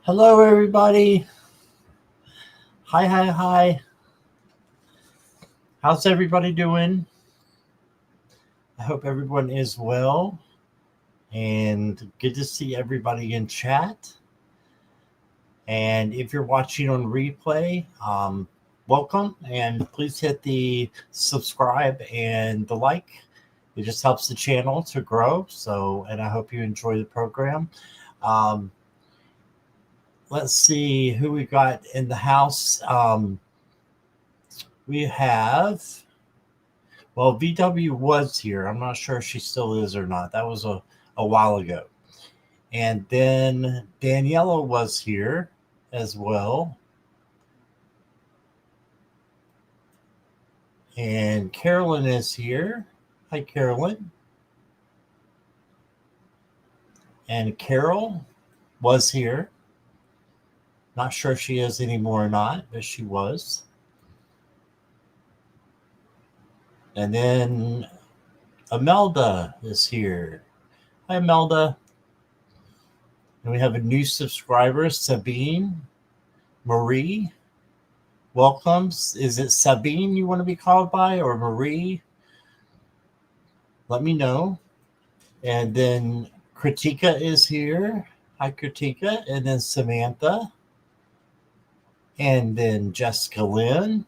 Hello, everybody. Hi, hi, hi. How's everybody doing? I hope everyone is well. And good to see everybody in chat. And if you're watching on replay, welcome. And please hit the subscribe and the like. It just helps the channel to grow. And I hope you enjoy the program. Um, let's see who we got in the house. We have, well, VW was here. I'm not sure if she still is or not. That was a while ago. And then Daniela was here as well. And Carolyn is here. Hi, Carolyn. And Carol was here. Not sure if she is anymore or not, but she was. And then Imelda is here. Hi, Imelda. And we have a new subscriber, Sabine Marie. Welcomes. Is it Sabine you want to be called by or Marie? Let me know. And then Kritika is here. Hi, Kritika. And then Samantha. And then Jessica Lynn.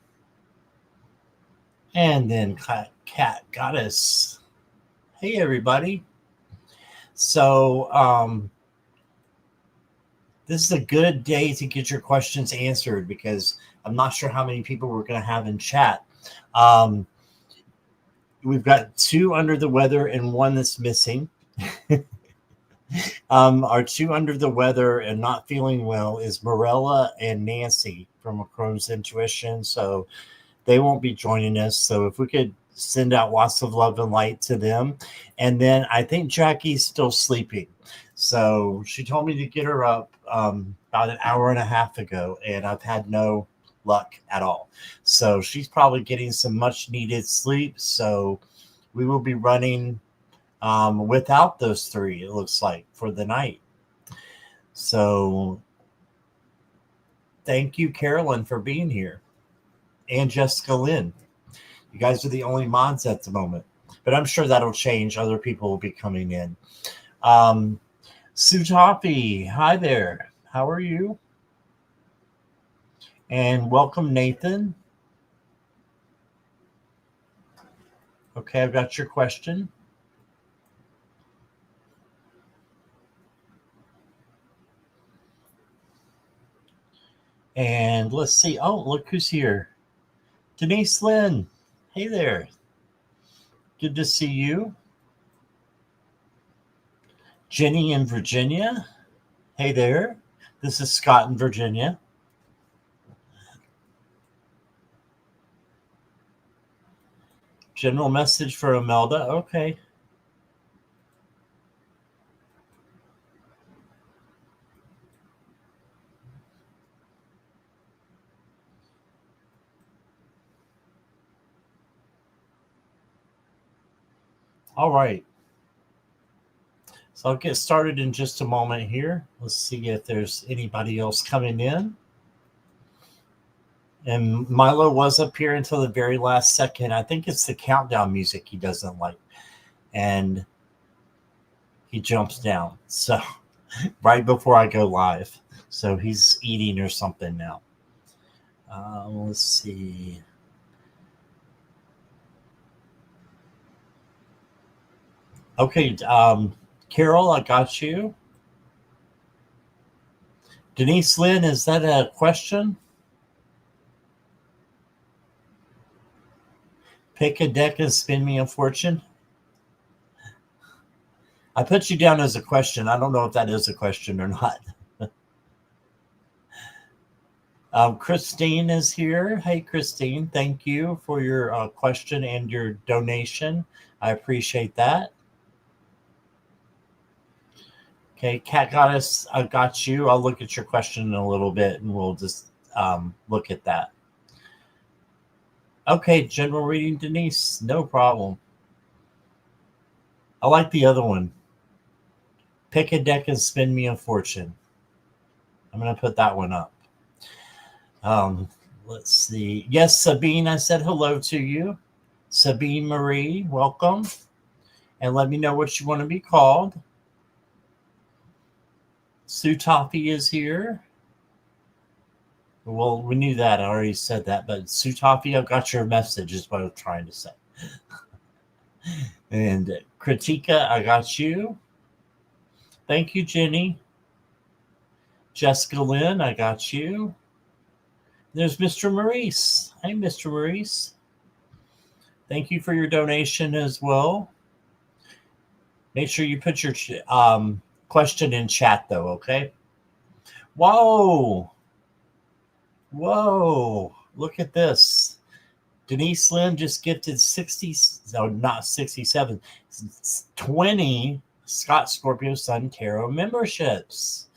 And then Cat Goddess. Hey, everybody. So, this is a good day to get your questions answered because I'm not sure how many people we're going to have in chat. We've got two under the weather and one that's missing. Our two under the weather and not feeling well is Morella and Nancy from Chrome's Intuition. So they won't be joining us. So if we could send out lots of love and light to them. And then I think Jackie's still sleeping. So she told me to get her up about an hour and a half ago, and I've had no luck at all. So she's probably getting some much needed sleep. So we will be running without those three, it looks like, for the night. So thank you, Carolyn, for being here. And Jessica Lynn. You guys are the only mods at the moment. But I'm sure that'll change. Other people will be coming in. Sutafi, hi there. How are you? And welcome, Nathan. Okay, I've got your question. And let's see. Oh, look who's here. Denise Lynn. Hey there. Good to see you. Jenny in Virginia. Hey there. This is Scott in Virginia. General message for Imelda. Okay. All right. So I'll get started in just a moment here. Let's see if there's anybody else coming in. And Milo was up here until the very last second. I think it's the countdown music he doesn't like. And he jumps down. So right before I go live. So he's eating or something now. Let's see. Okay, Carol, I got you. Denise Lynn, is that a question? Pick a deck and spin me a fortune. I put you down as a question. I don't know if that is a question or not. Christine is here. Hey, Christine, thank you for your question and your donation. I appreciate that. Okay, Cat Goddess, I got you. I'll look at your question in a little bit and we'll just look at that. Okay, general reading, Denise, no problem. I like the other one. Pick a deck and spin me a fortune. I'm going to put that one up. Let's see. Yes, Sabine, I said hello to you. Sabine Marie, welcome. And let me know what you want to be called. Sue Toffee is here. Well, we knew that. I already said that. But Sue Toffee, I got your message is what I was trying to say. And Kritika, I got you. Thank you, Jenny. Jessica Lynn, I got you. There's Mr. Maurice. Hey, Mr. Maurice. Thank you for your donation as well. Make sure you put your question in chat, though, okay? Whoa. Whoa. Look at this. Denise Lynn just gifted 60, no, not 67, 20 Scott Scorpio Sun Tarot memberships.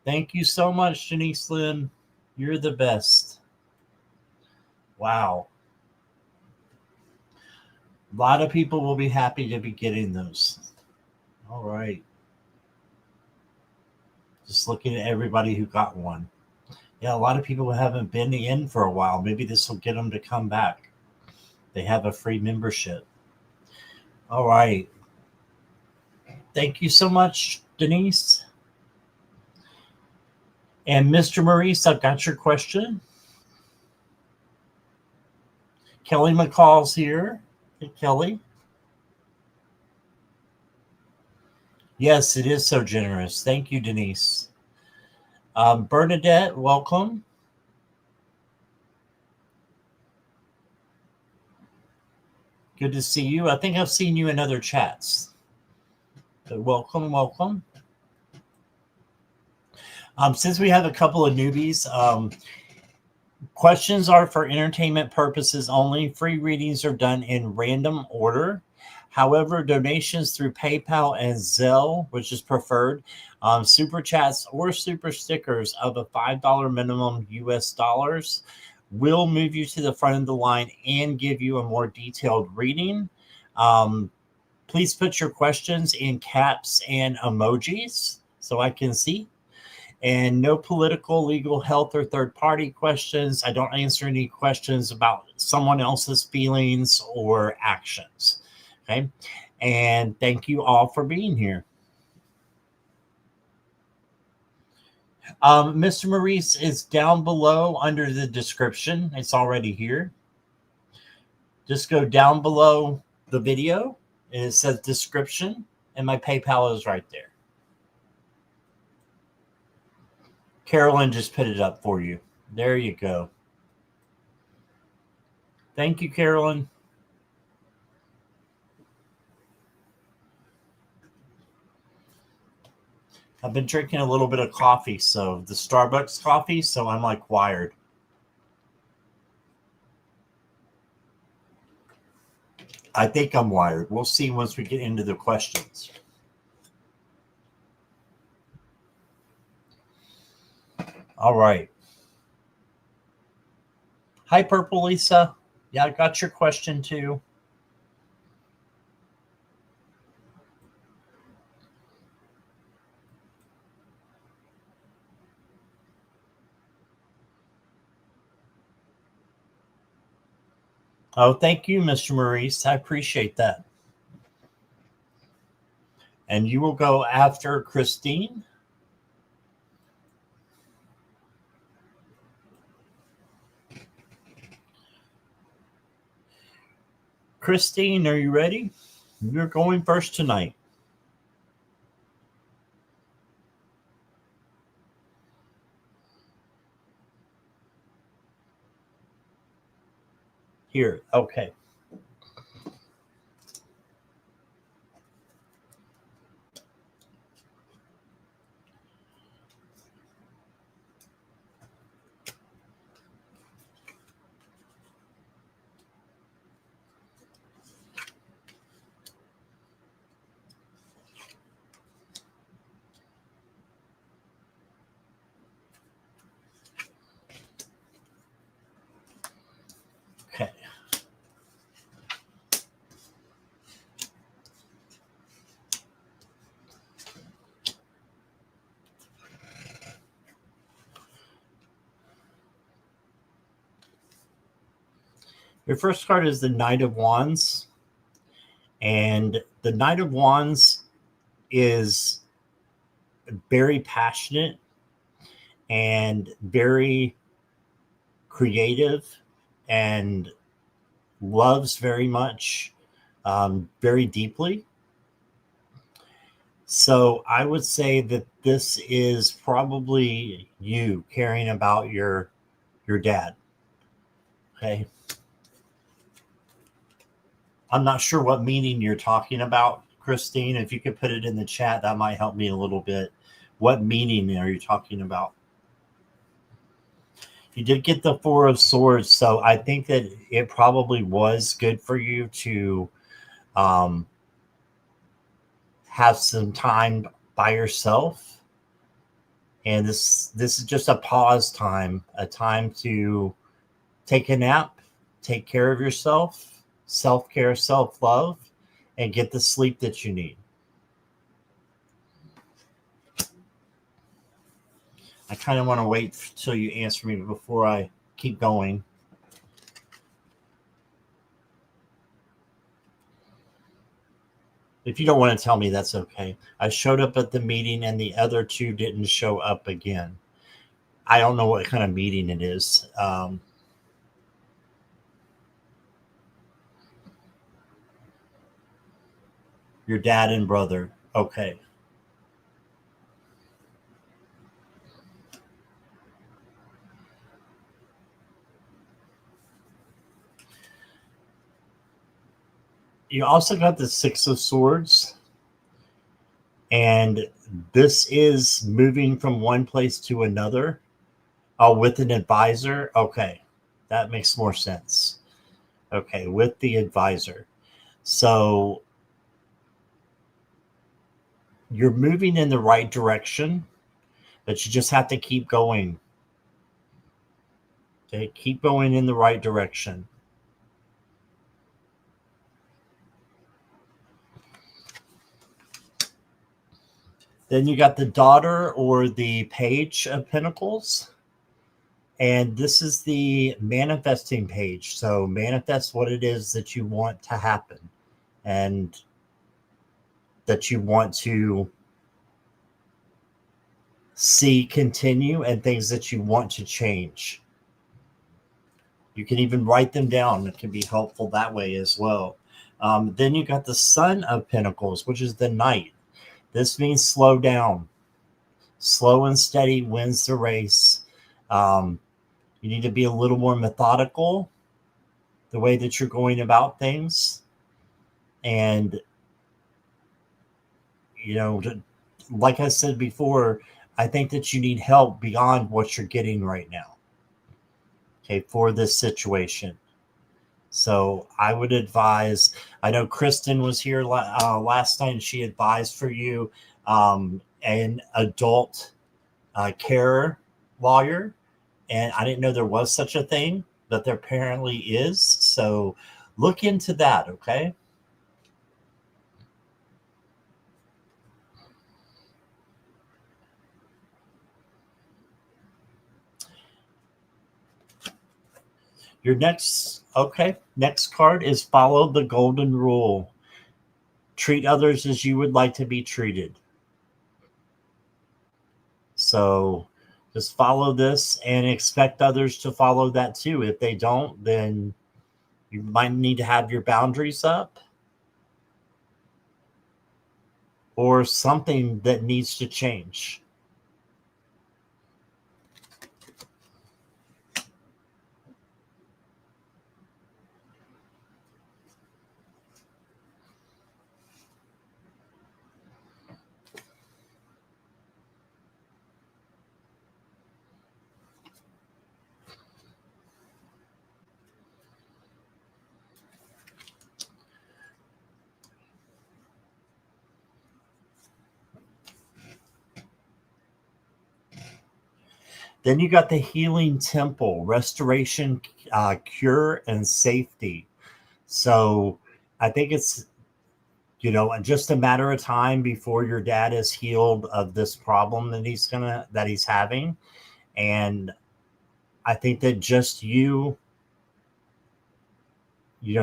Thank you so much, Denise Lynn. You're the best. Wow. A lot of people will be happy to be getting those. All right. Just looking at everybody who got one. Yeah, a lot of people haven't been in for a while. Maybe this will get them to come back. They have a free membership. All right. Thank you so much, Denise. And Mr. Maurice, I've got your question. Kelly McCall's here. Hey, Kelly. Yes, it is so generous. Thank you, Denise. Bernadette, welcome. Good to see you. I think I've seen you in other chats. But welcome, welcome. Since we have a couple of newbies, questions are for entertainment purposes only. Free readings are done in random order. However, donations through PayPal and Zelle, which is preferred, super chats or super stickers of a $5 minimum US dollars will move you to the front of the line and give you a more detailed reading. Please put your questions in caps and emojis so I can see. And no political, legal, health, or third-party questions. I don't answer any questions about someone else's feelings or actions. Okay? And thank you all for being here. Mr. Maurice is down below under the description. It's already here. Just go down below the video, and it says description, and my PayPal is right there. Carolyn just put it up for you. There you go. Thank you, Carolyn. I've been drinking a little bit of coffee, so the Starbucks coffee, so I'm like wired. I think I'm wired. We'll see once we get into the questions. All right. Hi, Purple Lisa. Yeah, I got your question too. Oh, thank you, Mr. Maurice. I appreciate that. And you will go after Christine. Christine, are you ready? You're going first tonight. Here, okay. Okay. Your first card is the Knight of Wands. And the Knight of Wands is very passionate and very creative and loves very much, very deeply. So I would say that this is probably you caring about your dad. Okay. I'm not sure what meaning you're talking about, Christine. If you could put it in the chat, that might help me a little bit. What meaning are you talking about? You did get the Four of Swords, so I think that it probably was good for you to have some time by yourself. And this is just a pause time, a time to take a nap, take care of yourself, self-care, self-love, and get the sleep that you need. I kind of want to wait till you answer me before I keep going. If you don't want to tell me, that's okay. I showed up at the meeting and the other two didn't show up again. I don't know what kind of meeting it is. Your dad and brother. Okay. You also got the Six of Swords. And this is moving from one place to another with an advisor. Okay. That makes more sense. Okay. With the advisor. So you're moving in the right direction, but you just have to keep going. Okay. Keep going in the right direction. Then you got the Daughter or the Page of Pentacles. And this is the manifesting page. So manifest what it is that you want to happen and that you want to see continue and things that you want to change. You can even write them down. It can be helpful that way as well. Then you got the Son of Pentacles, which is the Knight. This means slow down. Slow and steady wins the race. You need to be a little more methodical the way that you're going about things. And, you know, like I said before, I think that you need help beyond what you're getting right now. Okay, for this situation. So I would advise, I know Kristen was here last night and she advised for you an adult care lawyer. And I didn't know there was such a thing, but there apparently is. So look into that, okay? Your next card is Follow the Golden Rule. Treat others as you would like to be treated. So just follow this and expect others to follow that too. If they don't, then you might need to have your boundaries up or something that needs to change. Then you got the Healing Temple, restoration, cure, and safety. So I think it's, just a matter of time before your dad is healed of this problem that he's having. And I think that just you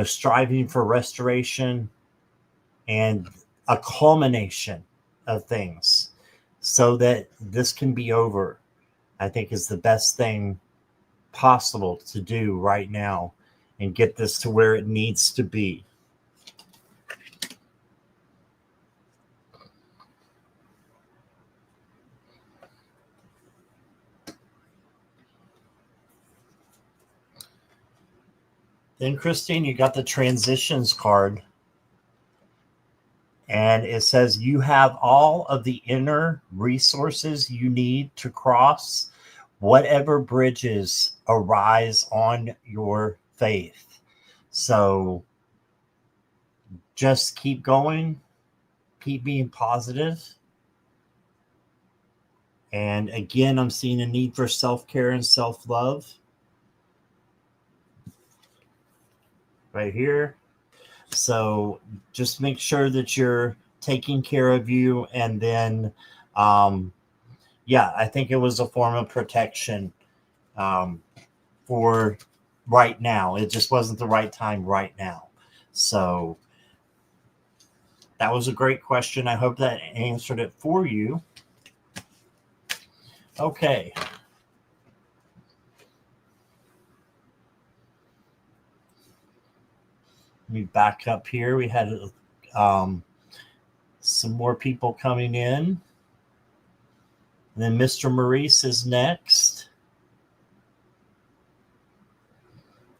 striving for restoration and a culmination of things so that this can be over, I think is the best thing possible to do right now and get this to where it needs to be. Then, Christine, you got the transitions card. And it says you have all of the inner resources you need to cross whatever bridges arise on your faith. So just keep going, keep being positive. And again, I'm seeing a need for self-care and self-love. Right here. So just make sure that you're taking care of you. And then, I think it was a form of protection for right now. It just wasn't the right time right now. So that was a great question. I hope that answered it for you. Okay. Let me back up here. We had some more people coming in. And then Mr. Maurice is next.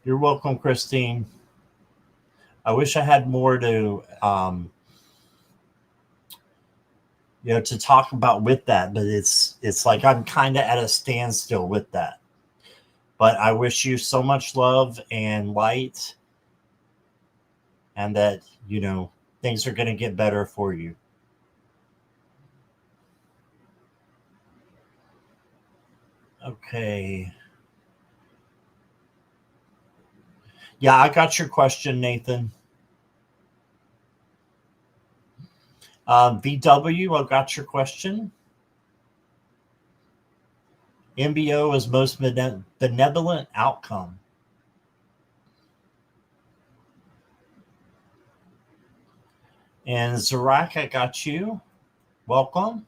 You're welcome, Christine. I wish I had more to to talk about with that, but it's like I'm kind of at a standstill with that. But I wish you so much love and light, and that things are going to get better for you. Okay. Yeah, I got your question, Nathan. VW, I got your question. MBO is most benevolent outcome. And Zarak, I got you. Welcome.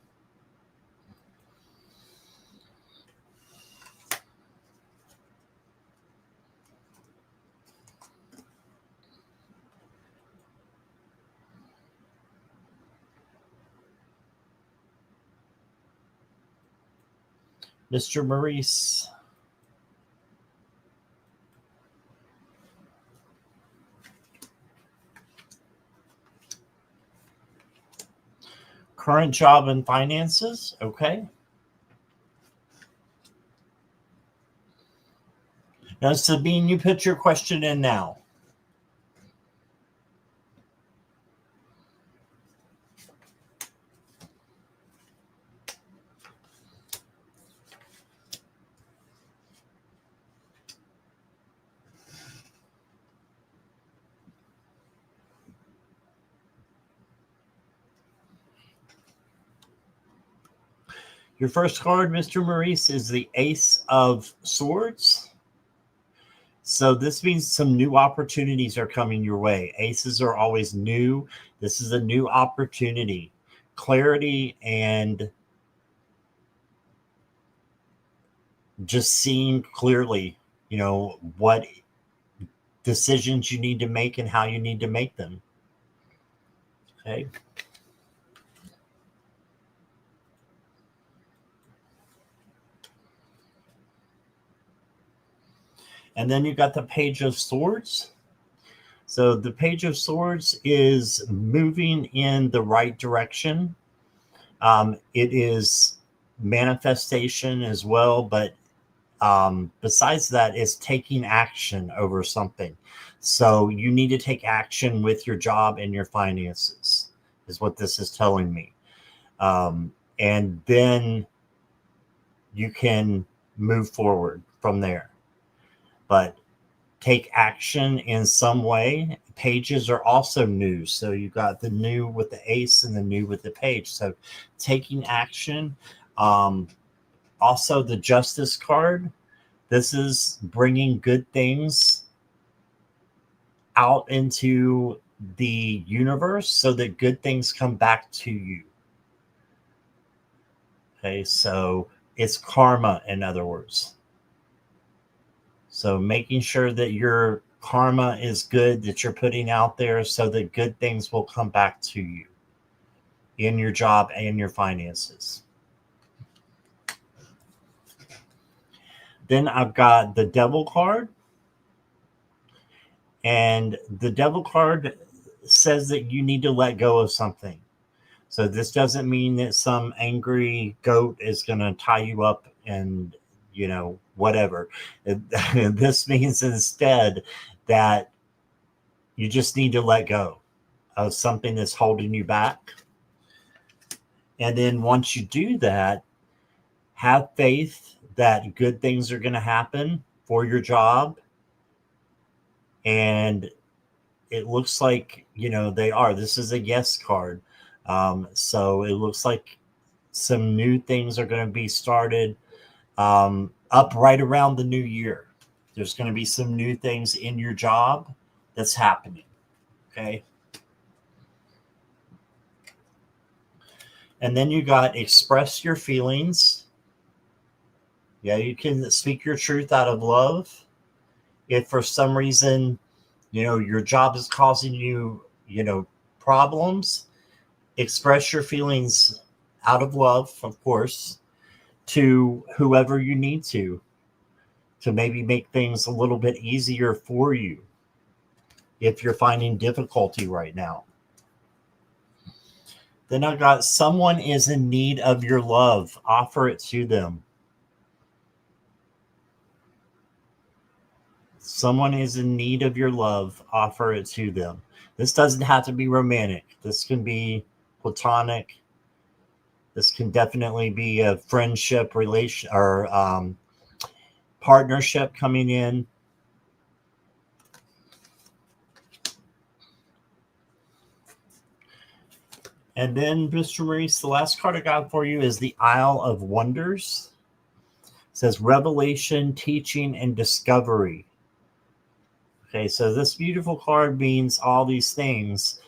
Mr. Maurice. Current job and finances. Okay. Now, Sabine, you put your question in now. Your first card, Mr. Maurice, is the Ace of Swords. So this means some new opportunities are coming your way. Aces are always new. This is a new opportunity. Clarity and just seeing clearly, what decisions you need to make and how you need to make them. Okay. And then you got the Page of Swords. So the Page of Swords is moving in the right direction. It is manifestation as well, but besides that, it's taking action over something. So you need to take action with your job and your finances, is what this is telling me. And then you can move forward from there. But take action in some way. Pages are also new. So you got the new with the ace and the new with the page. So taking action. Also the Justice card. This is bringing good things out into the universe so that good things come back to you. Okay, so it's karma, in other words. So making sure that your karma is good, that you're putting out there so that good things will come back to you in your job and your finances. Then I've got the Devil card. And the Devil card says that you need to let go of something. So this doesn't mean that some angry goat is going to tie you up and, whatever. This means instead that you just need to let go of something that's holding you back. And then once you do that, have faith that good things are going to happen for your job. And it looks like, they are. This is a yes card. So it looks like some new things are going to be started up right around the new year. There's going to be some new things in your job that's happening. Okay. And then you got express your feelings. Yeah, you can speak your truth out of love. If for some reason, your job is causing you, problems, express your feelings out of love, of course, to whoever you need to maybe make things a little bit easier for you if you're finding difficulty right now. Then I got someone is in need of your love. Offer it to them. Someone is in need of your love. Offer it to them. This doesn't have to be romantic. This can be platonic. This can definitely be a friendship, relation, or partnership coming in. And then, Mr. Maurice, the last card I got for you is the Isle of Wonders. It says revelation, teaching, and discovery. Okay, so this beautiful card means all these things.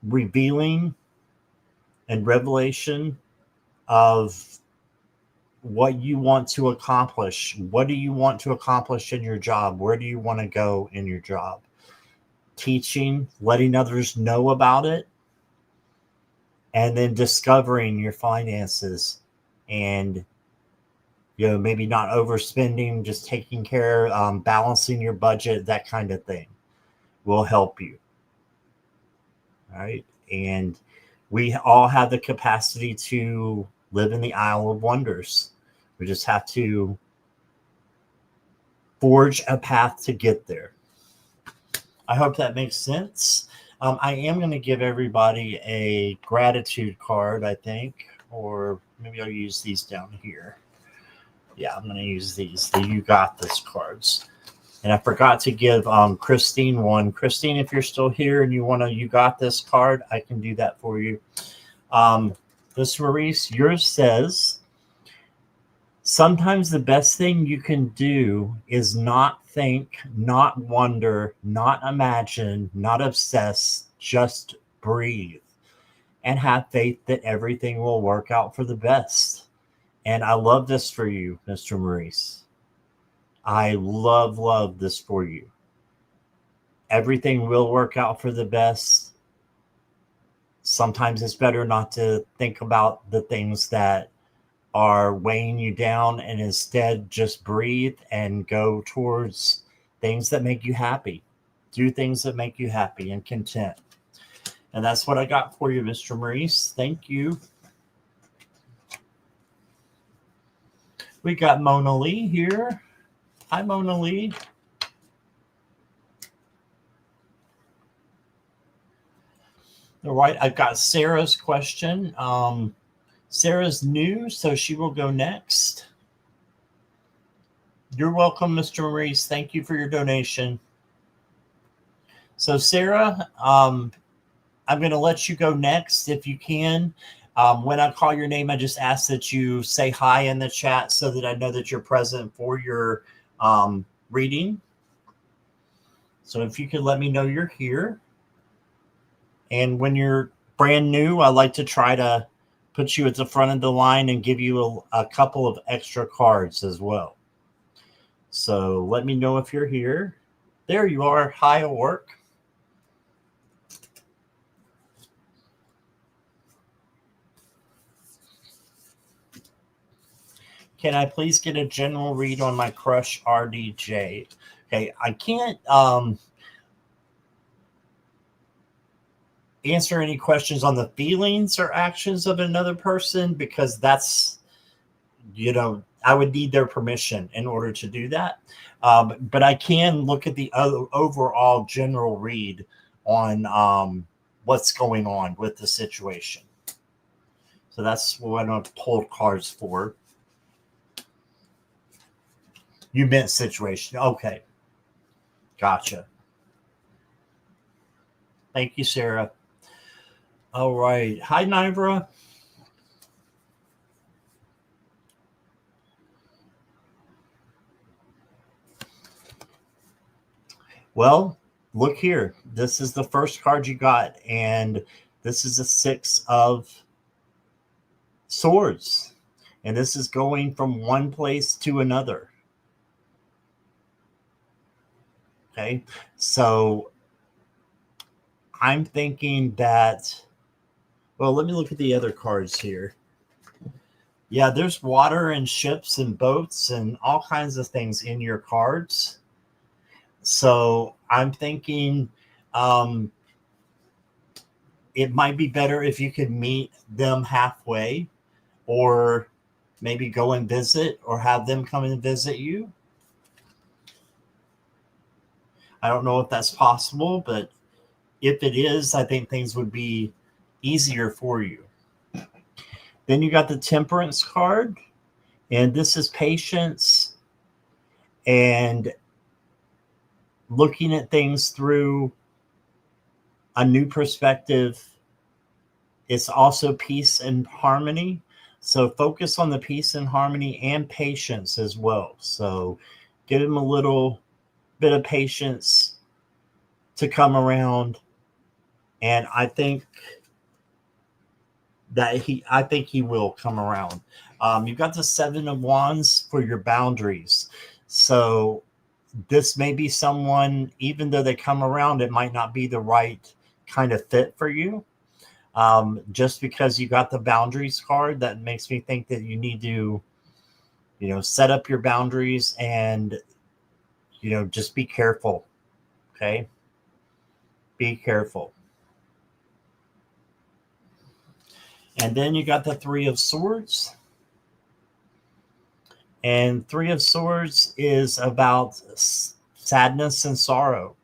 Revealing and revelation of what you want to accomplish. What do you want to accomplish in your job? Where do you want to go in your job? Teaching, letting others know about it, and then discovering your finances and maybe not overspending, just taking care, balancing your budget, that kind of thing will help you. All right. And we all have the capacity to live in the Isle of Wonders. We just have to forge a path to get there. I hope that makes sense. I am going to give everybody a gratitude card, I think, or maybe I'll use these down here. Yeah, I'm going to use these, the You Got This cards. And I forgot to give Christine one. Christine, if you're still here and you want to You Got This card, I can do that for you. This Maurice, yours says, sometimes the best thing you can do is not think, not wonder, not imagine, not obsess, just breathe and have faith that everything will work out for the best. And I love this for you, Mr. Maurice. I love this for you. Everything will work out for the best. Sometimes it's better not to think about the things that are weighing you down and instead just breathe and go towards things that make you happy. Do things that make you happy and content. And that's what I got for you, Mr. Maurice. Thank you. We got Mona Lee here. Hi, Mona Lee. All right, I've got Sarah's question. Sarah's new, so she will go next. You're welcome, Mr. Maurice. Thank you for your donation. So, Sarah, I'm going to let you go next if you can. When I call your name, I just ask that you say hi in the chat so that I know that you're present for your reading. So if you could let me know you're here. And when you're brand new, I like to try to put you at the front of the line and give you a couple of extra cards as well. So let me know if you're here. There you are. Hi, Orc. Can I please get a general read on my crush RDJ? Okay, I can't answer any questions on the feelings or actions of another person because that's, I would need their permission in order to do that. But I can look at the overall general read on what's going on with the situation. So that's what I pulled cards for. You meant situation. Okay. Gotcha. Thank you, Sarah. All right. Hi, Nivra. Well, look here. This is the first card you got, and this is a 6 of Swords. And this is going from one place to another. Okay. So I'm thinking that, well, let me look at the other cards here. Yeah, there's water and ships and boats and all kinds of things in your cards. So I'm thinking it might be better if you could meet them halfway, or maybe go and visit, or have them come and visit you. I don't know if that's possible, but if it is, I think things would be easier for you. Then you got the Temperance card, and this is patience and looking at things through a new perspective. It's also peace and harmony. So focus on the peace and harmony and patience as well. So give him a little bit of patience to come around. And I think he will come around. You've got the 7 of Wands for your boundaries. So this may be someone, even though they come around, it might not be the right kind of fit for you. Just because you got the boundaries card, that makes me think that you need to, set up your boundaries and, just be careful. Okay. Be careful. And then you got the 3 of Swords. And 3 of Swords is about sadness and sorrow.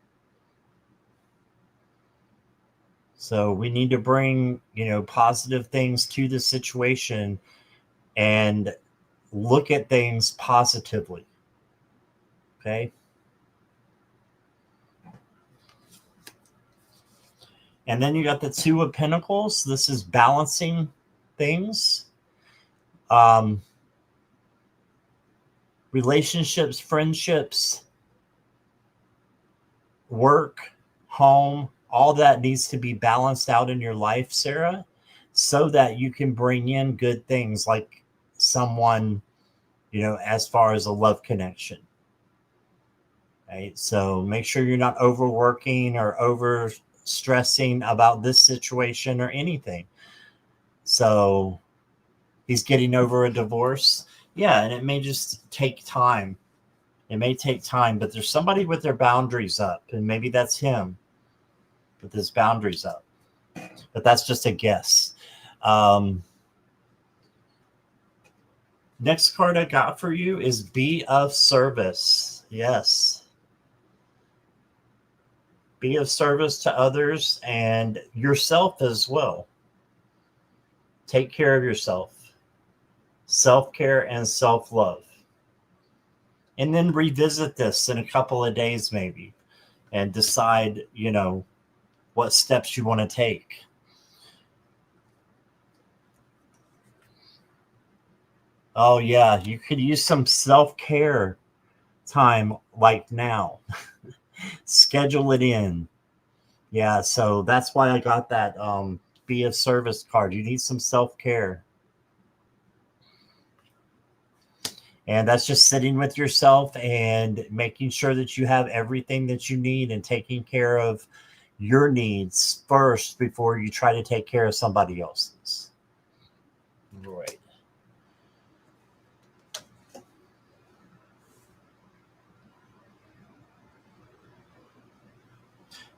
So we need to bring, positive things to the situation and look at things positively. Okay. And then you got the 2 of Pentacles. This is balancing things. Relationships, friendships, work, home, all that needs to be balanced out in your life, Sarah, so that you can bring in good things like someone, as far as a love connection. Right? So make sure you're not overworking or over stressing about this situation or anything. So he's getting over a divorce. Yeah, and it may just take time. It may take time, but there's somebody with their boundaries up, and maybe that's him with his boundaries up. But that's just a guess. Next card I got for you is Be of Service. Yes. Be of service to others and yourself as well. Take care of yourself. Self-care and self-love. And then revisit this in a couple of days maybe and decide, what steps you want to take. Oh, yeah, you could use some self-care time like now. Schedule it in. Yeah, so that's why I got that be of service card. You need some self-care. And that's just sitting with yourself and making sure that you have everything that you need and taking care of your needs first before you try to take care of somebody else's. Right.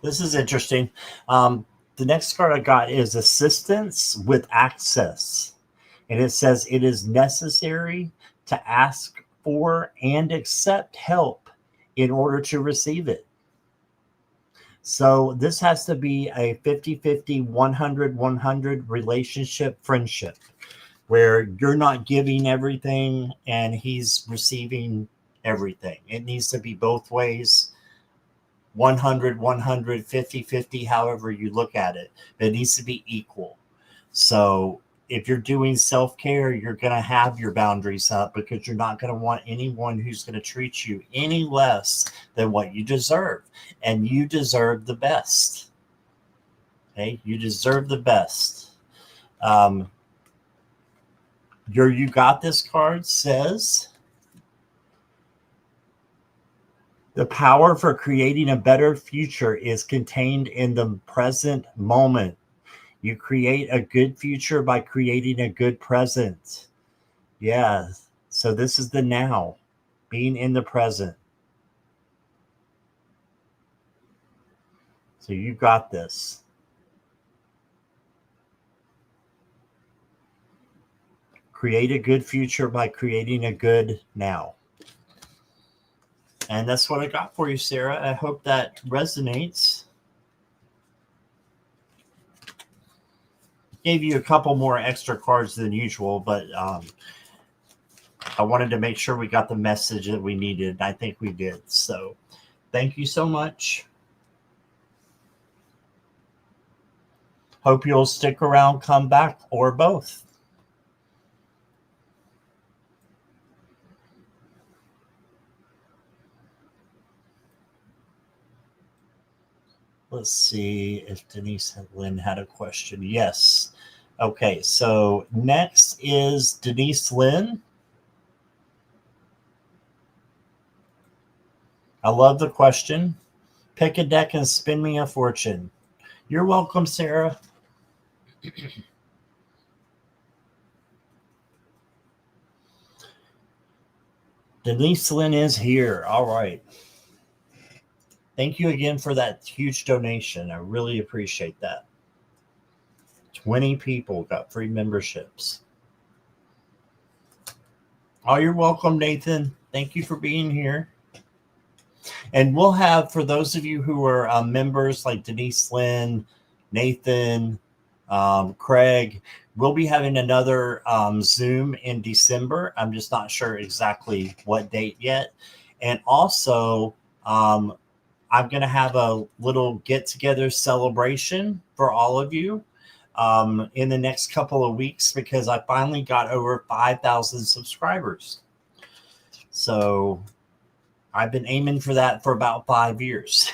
This is interesting. The next card I got is assistance with access. And it says it is necessary to ask for and accept help in order to receive it. So this has to be a 50-50, 100-100 relationship, friendship, where you're not giving everything and he's receiving everything. It needs to be both ways. 100-100, 50-50, however you look at it. But it needs to be equal. So if you're doing self-care, you're going to have your boundaries up because you're not going to want anyone who's going to treat you any less than what you deserve. And you deserve the best. Okay? You deserve the best. Your You Got This card says, the power for creating a better future is contained in the present moment. You create a good future by creating a good present. Yeah. So this is the now, being in the present. So you got this. Create a good future by creating a good now. And that's what I got for you, Sarah. I hope that resonates. Gave you a couple more extra cards than usual, but I wanted to make sure we got the message that we needed. I think we did. So thank you so much. Hope you'll stick around, come back, or both. Let's see if Denise Lynn had a question. Yes. Okay, so next is Denise Lynn. I love the question. Pick a deck and spin me a fortune. You're welcome, Sarah. Denise Lynn is here. All right. Thank you again for that huge donation. I really appreciate that. 20 people got free memberships. Oh, you're welcome, Nathan. Thank you for being here. And we'll have, for those of you who are members like Denise Lynn, Nathan, Craig, we'll be having another Zoom in December. I'm just not sure exactly what date yet. And also, I'm going to have a little get-together celebration for all of you in the next couple of weeks because I finally got over 5,000 subscribers. So I've been aiming for that for about 5 years.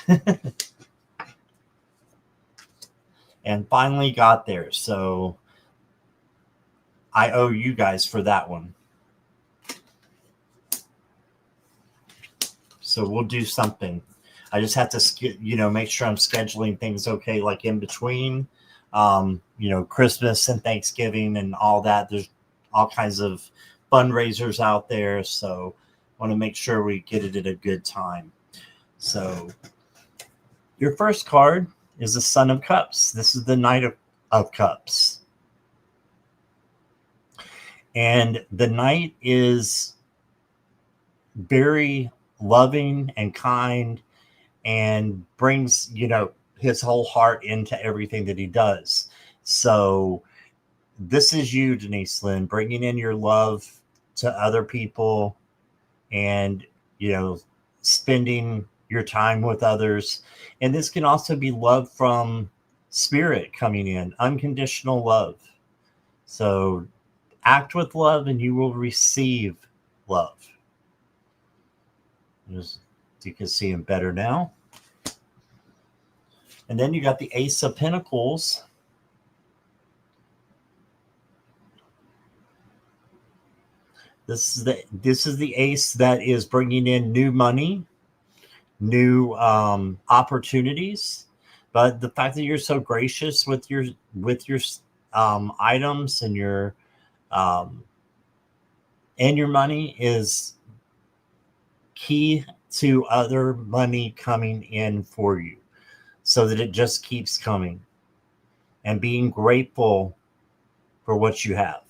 And finally got there. So I owe you guys for that one. So we'll do something. I just have to, make sure I'm scheduling things okay, like in between, Christmas and Thanksgiving and all that. There's all kinds of fundraisers out there. So I want to make sure we get it at a good time. So your first card is the Son of Cups. This is the Knight of Cups. And the Knight is very loving and kind and brings, his whole heart into everything that he does. So this is you, Denise Lynn, bringing in your love to other people and, spending your time with others. And this can also be love from spirit coming in, unconditional love. So act with love and you will receive love. You can see him better now. And then you got the Ace of Pentacles. This is the ace that is bringing in new money, new opportunities. But the fact that you're so gracious with your items and your money is key to other money coming in for you, so that it just keeps coming, and being grateful for what you have.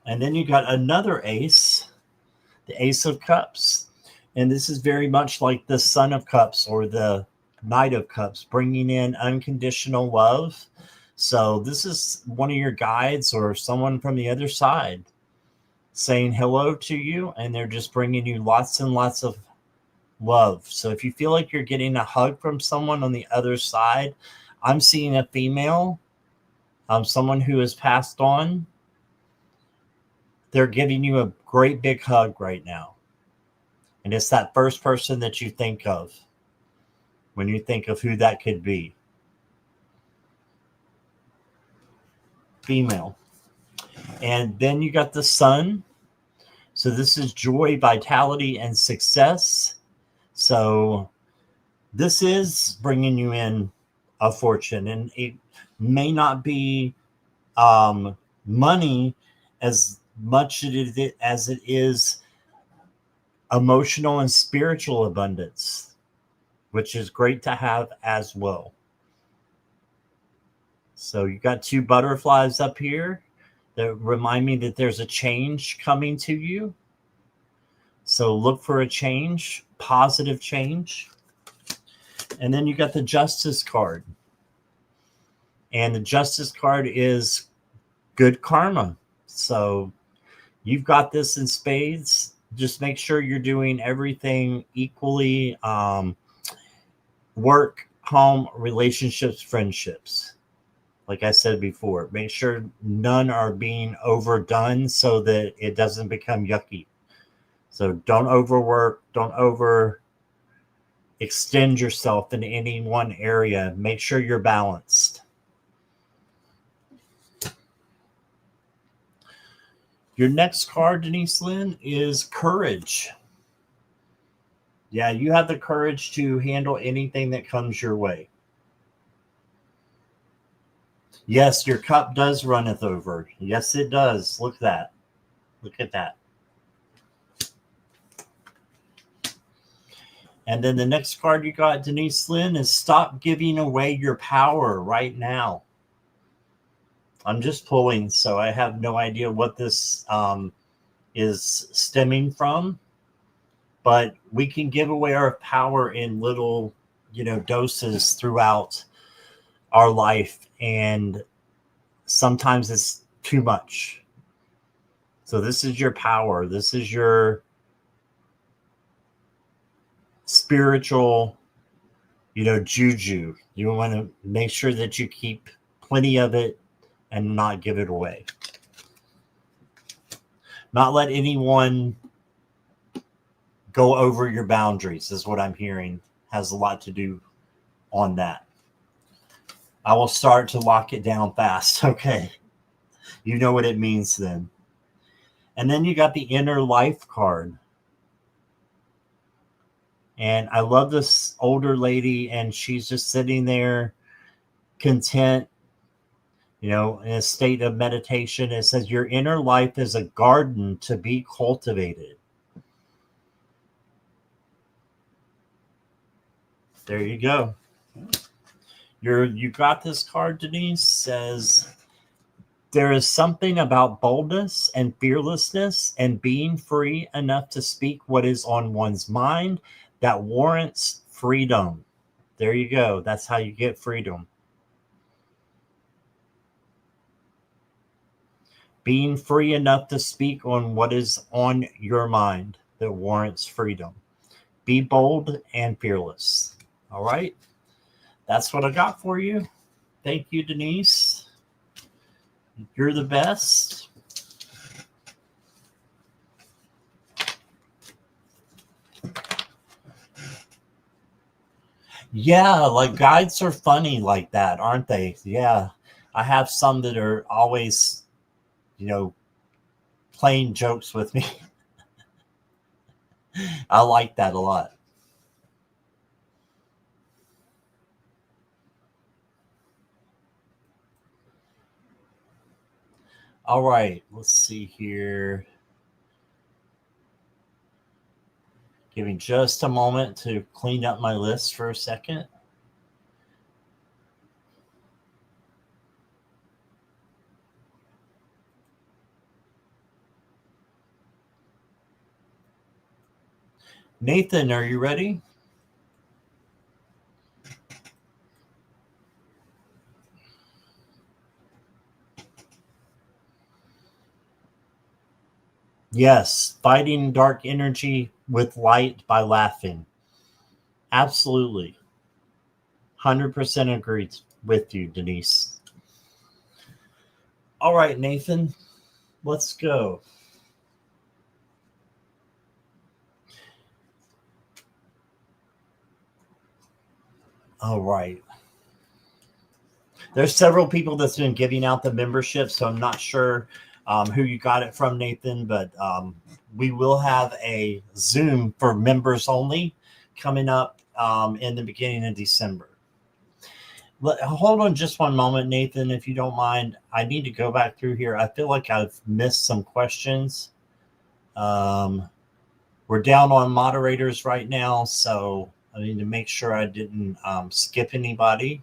And then you got another ace, the Ace of Cups. And this is very much like the Son of Cups or the Knight of Cups, bringing in unconditional love. So this is one of your guides or someone from the other side saying hello to you, and they're just bringing you lots and lots of love. So if you feel like you're getting a hug from someone on the other side, I'm seeing a female, someone who has passed on. They're giving you a great big hug right now. And it's that first person that you think of when you think of who that could be. Female. And then you got the Sun. So this is joy, vitality, and success. So this is bringing you in a fortune. And it may not be money as much as it is emotional and spiritual abundance, which is great to have as well. So you got two butterflies up here that remind me that there's a change coming to you. So look for a change, positive change. And then you got the Justice card. And the Justice card is good karma. So you've got this in spades. Just make sure you're doing everything equally. Work, home, relationships, friendships. Like I said before, make sure none are being overdone so that it doesn't become yucky. So don't overwork, don't over extend yourself in any one area. Make sure you're balanced. Your next card, Denise Lynn, is Courage. Yeah, you have the courage to handle anything that comes your way. Yes, your cup does runneth over. Yes, it does. Look at that. Look at that. And then the next card you got, Denise Lynn, is Stop Giving Away Your Power Right Now. I'm just pulling, so I have no idea what this is stemming from. But we can give away our power in little, doses throughout our life. And sometimes it's too much. So this is your power. This is your spiritual, juju. You want to make sure that you keep plenty of it and not give it away. Not let anyone go over your boundaries is what I'm hearing. Has a lot to do on that. I will start to lock it down fast. Okay. You know what it means then. And then you got the Inner Life card. And I love this older lady, and she's just sitting there content, in a state of meditation. It says your inner life is a garden to be cultivated. There you go. You got this card, Denise. Says there is something about boldness and fearlessness and being free enough to speak what is on one's mind that warrants freedom. There you go. That's how you get freedom. Being free enough to speak on what is on your mind that warrants freedom. Be bold and fearless. All right. That's what I got for you. Thank you, Denise. You're the best. Yeah, like guides are funny like that, aren't they? Yeah. I have some that are always, you know, playing jokes with me. I like that a lot. All right, let's see here. Give me just a moment to clean up my list for a second. Nathan, are you ready? Yes, fighting dark energy with light by laughing. Absolutely. 100% agreed with you, Denise. All right, Nathan, let's go. All right. There's several people that's been giving out the membership, so I'm not sure who you got it from, Nathan, but we will have a Zoom for members only coming up in the beginning of December. Hold on just one moment, Nathan, if you don't mind. I need to go back through here. I feel like I've missed some questions. Um, we're down on moderators right now, so I need to make sure I didn't skip anybody.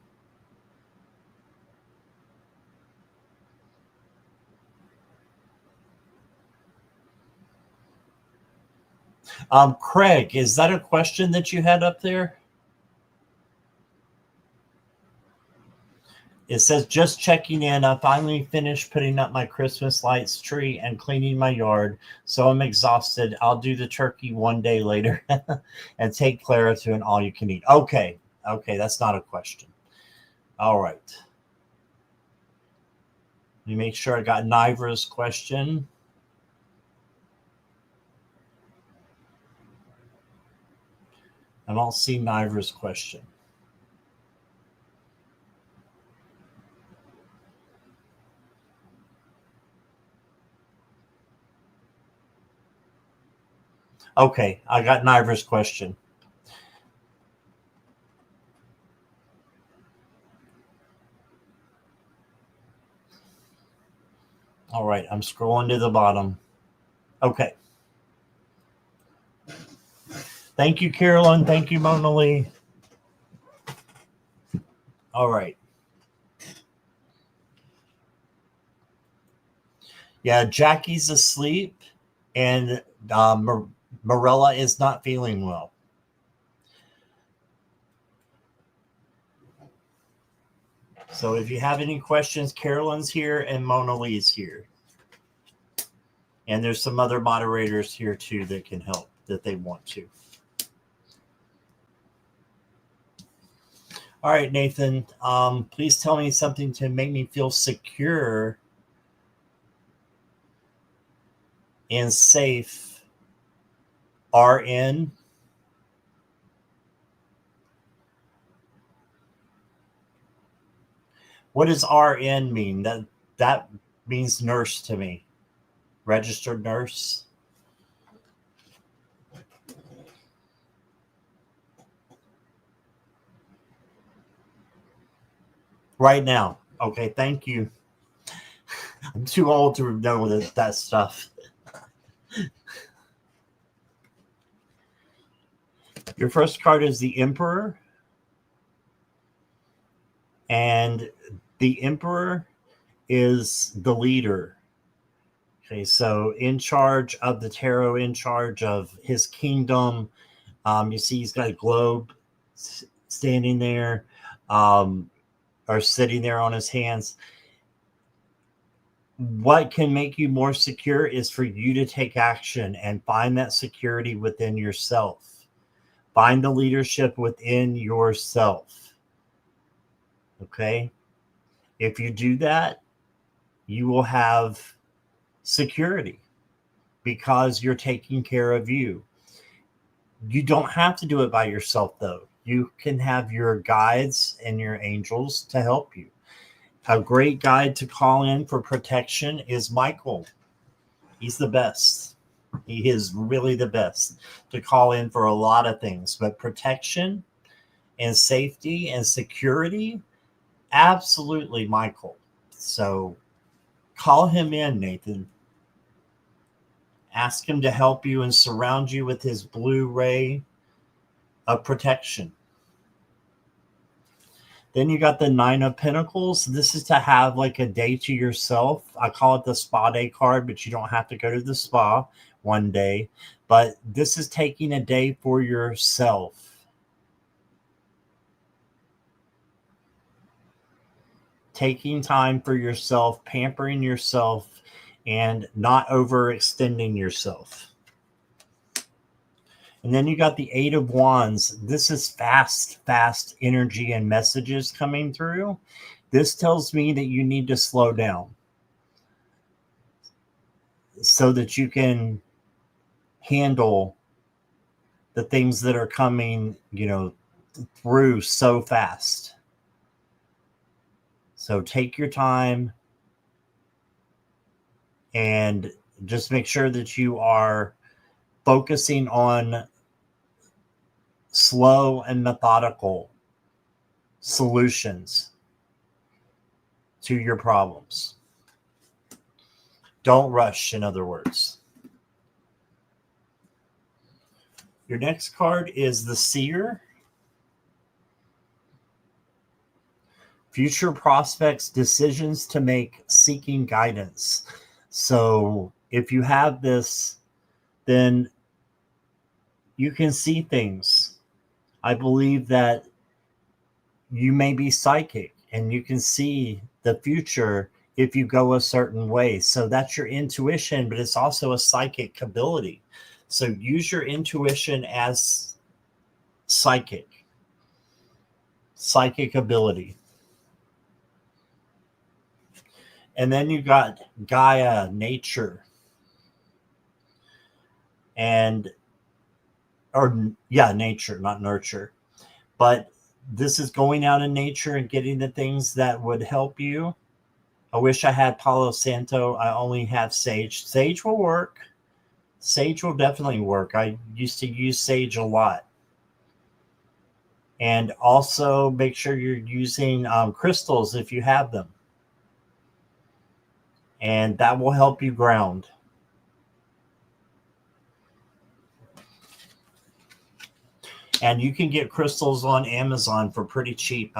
Craig, is that a question that you had up there? It says, just checking in. I finally finished putting up my Christmas lights tree and cleaning my yard, so I'm exhausted. I'll do the turkey one day later and take Clara to an all you can eat. Okay. Okay. That's not a question. All right. Let me make sure I got Nivra's question. I don't see Nivra's question. Okay, I got Nivra's question. All right, I'm scrolling to the bottom. Okay. Thank you, Carolyn. Thank you, Mona Lee. All right. Yeah, Jackie's asleep, and Marella is not feeling well. So if you have any questions, Carolyn's here and Mona Lee's here. And there's some other moderators here too that can help that they want to. All right, Nathan, please tell me something to make me feel secure and safe. RN. What does RN mean? That means nurse to me. Registered nurse. Right now. Okay, thank you. I'm too old to know that stuff. Your first card is the Emperor. And the Emperor is the leader. Okay, so in charge of the tarot, in charge of his kingdom. You see he's got a globe standing there, or sitting there on his hands. What can make you more secure is for you to take action and find that security within yourself. Find the leadership within yourself. Okay? If you do that, you will have security because you're taking care of you. You don't have to do it by yourself, though. you can have your guides and your angels to help you. A great guide to call in for protection is Michael. He's the best. He is really the best to call in for a lot of things, but protection and safety and security, absolutely Michael. So call him in, Nathan. Ask him to help you and surround you with his blue ray of protection. Then you got the Nine of Pentacles. This is to have like a day to yourself. I call it the spa day card, but you don't have to go to the spa one day. But this is taking a day for yourself. Taking time for yourself, pampering yourself, and not overextending yourself. And then you got the Eight of Wands. This is fast energy and messages coming through. This tells me that you need to slow down so that you can handle the things that are coming, through so fast. So take your time and just make sure that you are focusing on slow and methodical solutions to your problems. Don't rush, in other words. Your next card is the Seer. Future prospects, decisions to make, seeking guidance. So if you have this, then you can see things. I believe that you may be psychic and you can see the future if you go a certain way. So that's your intuition, but it's also a psychic ability. So use your intuition as psychic ability. And then you got Gaia, nature. Nature, not nurture. But this is going out in nature and getting the things that would help you. I wish I had Palo Santo. I only have sage. Sage will work. Sage will definitely work. I used to use sage a lot. And also make sure you're using crystals if you have them. And that will help you ground. And you can get crystals on Amazon for pretty cheap.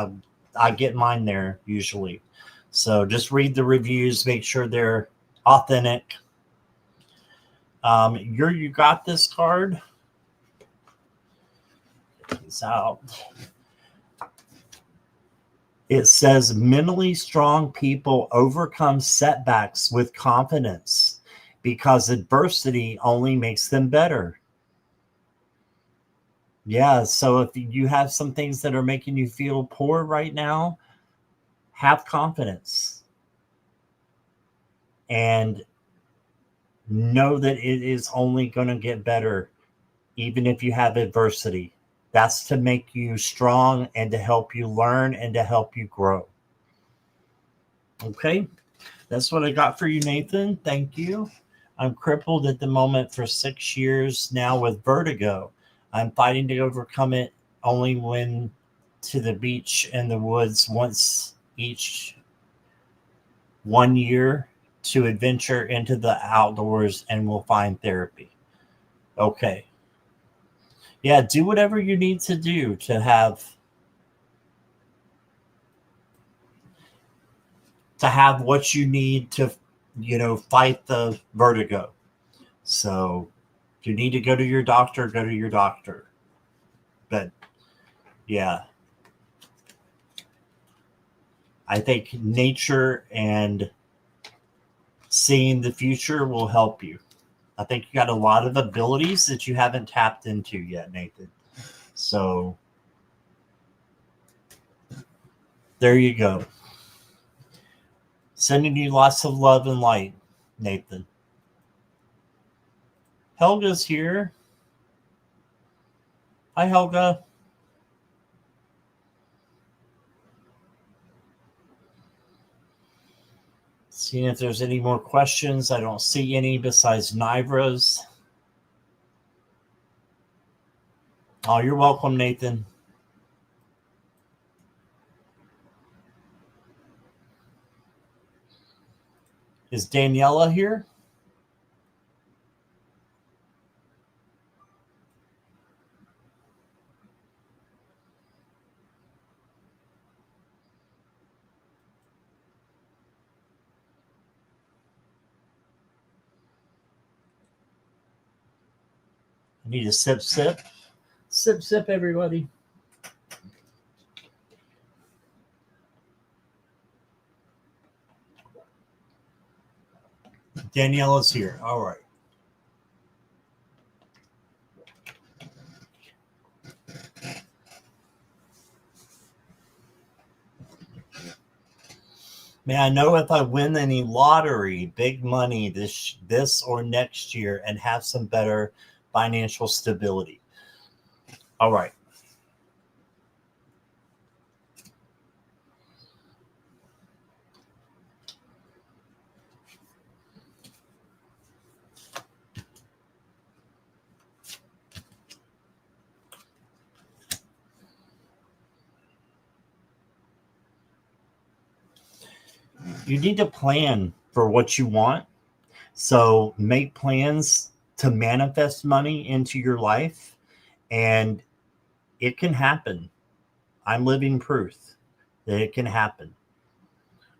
I get mine there usually. So just read the reviews, make sure they're authentic. You got this card. Check this out. It says mentally strong people overcome setbacks with confidence because adversity only makes them better. Yeah, so if you have some things that are making you feel poor right now, have confidence and know that it is only going to get better, even if you have adversity. That's to make you strong and to help you learn and to help you grow. Okay, that's what I got for you, Nathan. Thank you. I'm crippled at the moment for 6 years now with vertigo. I'm fighting to overcome it. Only when to the beach and the woods once each 1 year to adventure into the outdoors, and we'll find therapy. Okay. Yeah, do whatever you need to do to have what you need to, fight the vertigo. So if you need to go to your doctor, go to your doctor. But yeah, I think nature and seeing the future will help you. I think you got a lot of abilities that you haven't tapped into yet, Nathan. So there you go. Sending you lots of love and light, Nathan. Helga's here. Hi, Helga. Seeing if there's any more questions. I don't see any besides Nivra's. Oh, you're welcome, Nathan. Is Daniela here? I need a sip, sip. Sip, sip, everybody. Daniela's here. All right. May I know if I win any lottery, big money this or next year, and have some better financial stability? All right. You need to plan for what you want. So make plans to manifest money into your life, and it can happen. I'm living proof that it can happen.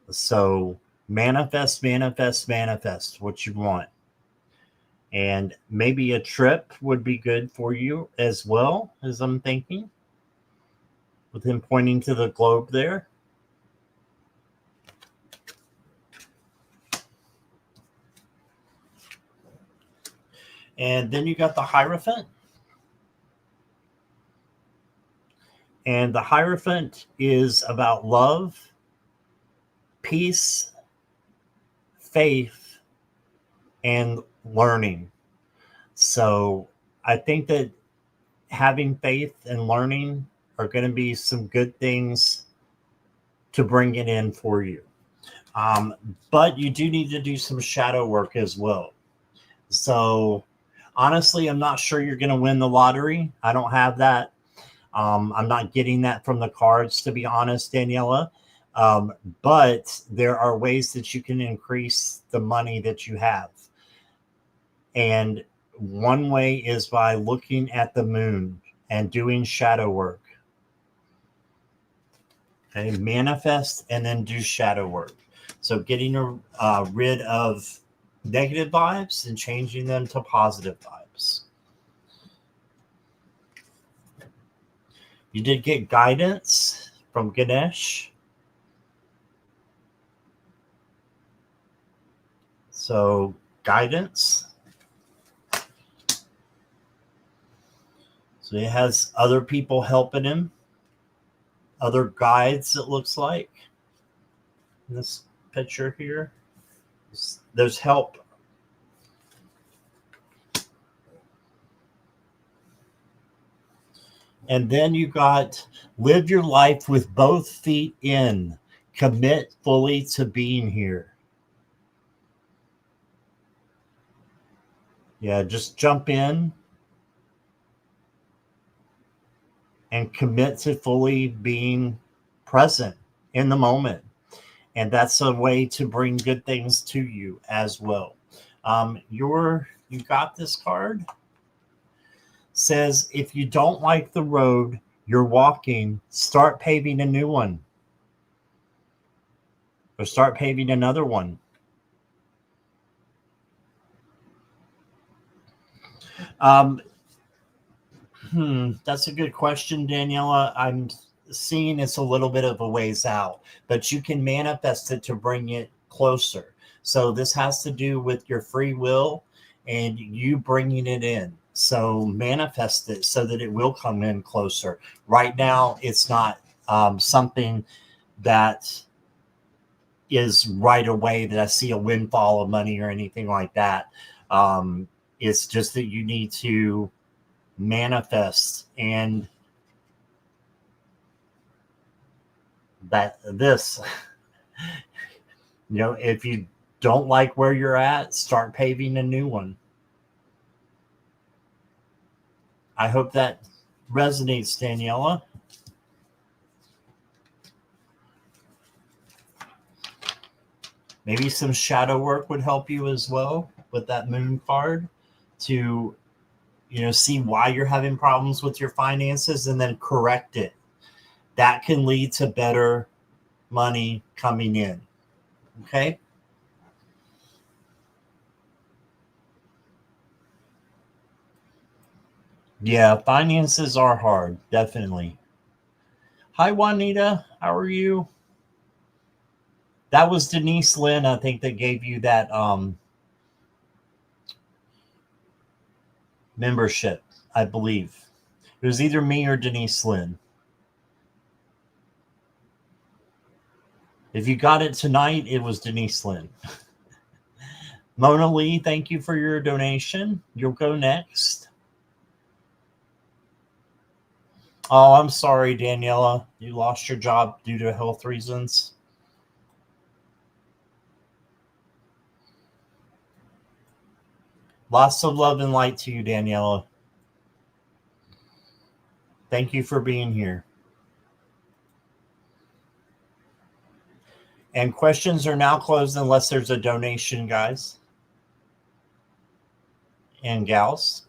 So manifest, manifest, manifest what you want. And maybe a trip would be good for you as well, as I'm thinking, with him pointing to the globe there. And then you got the Hierophant. And the Hierophant is about love, peace, faith, and learning. So I think that having faith and learning are going to be some good things to bring it in for you. But you do need to do some shadow work as well. So honestly, I'm not sure you're going to win the lottery. I don't have that. I'm not getting that from the cards, to be honest, Daniela. But there are ways that you can increase the money that you have. And one way is by looking at the moon and doing shadow work. Okay, manifest and then do shadow work. So getting rid of negative vibes and changing them to positive vibes. You did get guidance from Ganesh. So guidance. So he has other people helping him. Other guides, it looks like. In this picture here. There's help. And then you got live your life with both feet in. Commit fully to being here. Yeah, just jump in and commit to fully being present in the moment. And that's a way to bring good things to you as well. You got this card. Says if you don't like the road you're walking, start paving a new one. Or start paving another one. That's a good question, Daniela. I'm seeing it's a little bit of a ways out, but you can manifest it to bring it closer. So this has to do with your free will and you bringing it in. So manifest it so that it will come in closer. Right now, it's not something that is right away that I see a windfall of money or anything like that. It's just that you need to manifest and that this, if you don't like where you're at, start paving a new one. I hope that resonates, Daniela. Maybe some shadow work would help you as well with that moon card to, see why you're having problems with your finances and then correct it. That can lead to better money coming in. Okay? Yeah, finances are hard, definitely. Hi, Juanita. How are you? That was Denise Lynn, I think, that gave you that membership, I believe. It was either me or Denise Lynn. If you got it tonight, it was Denise Lynn. Mona Lee, thank you for your donation. You'll go next. Oh, I'm sorry, Daniela. You lost your job due to health reasons. Lots of love and light to you, Daniela. Thank you for being here. And questions are now closed unless there's a donation, guys and gals.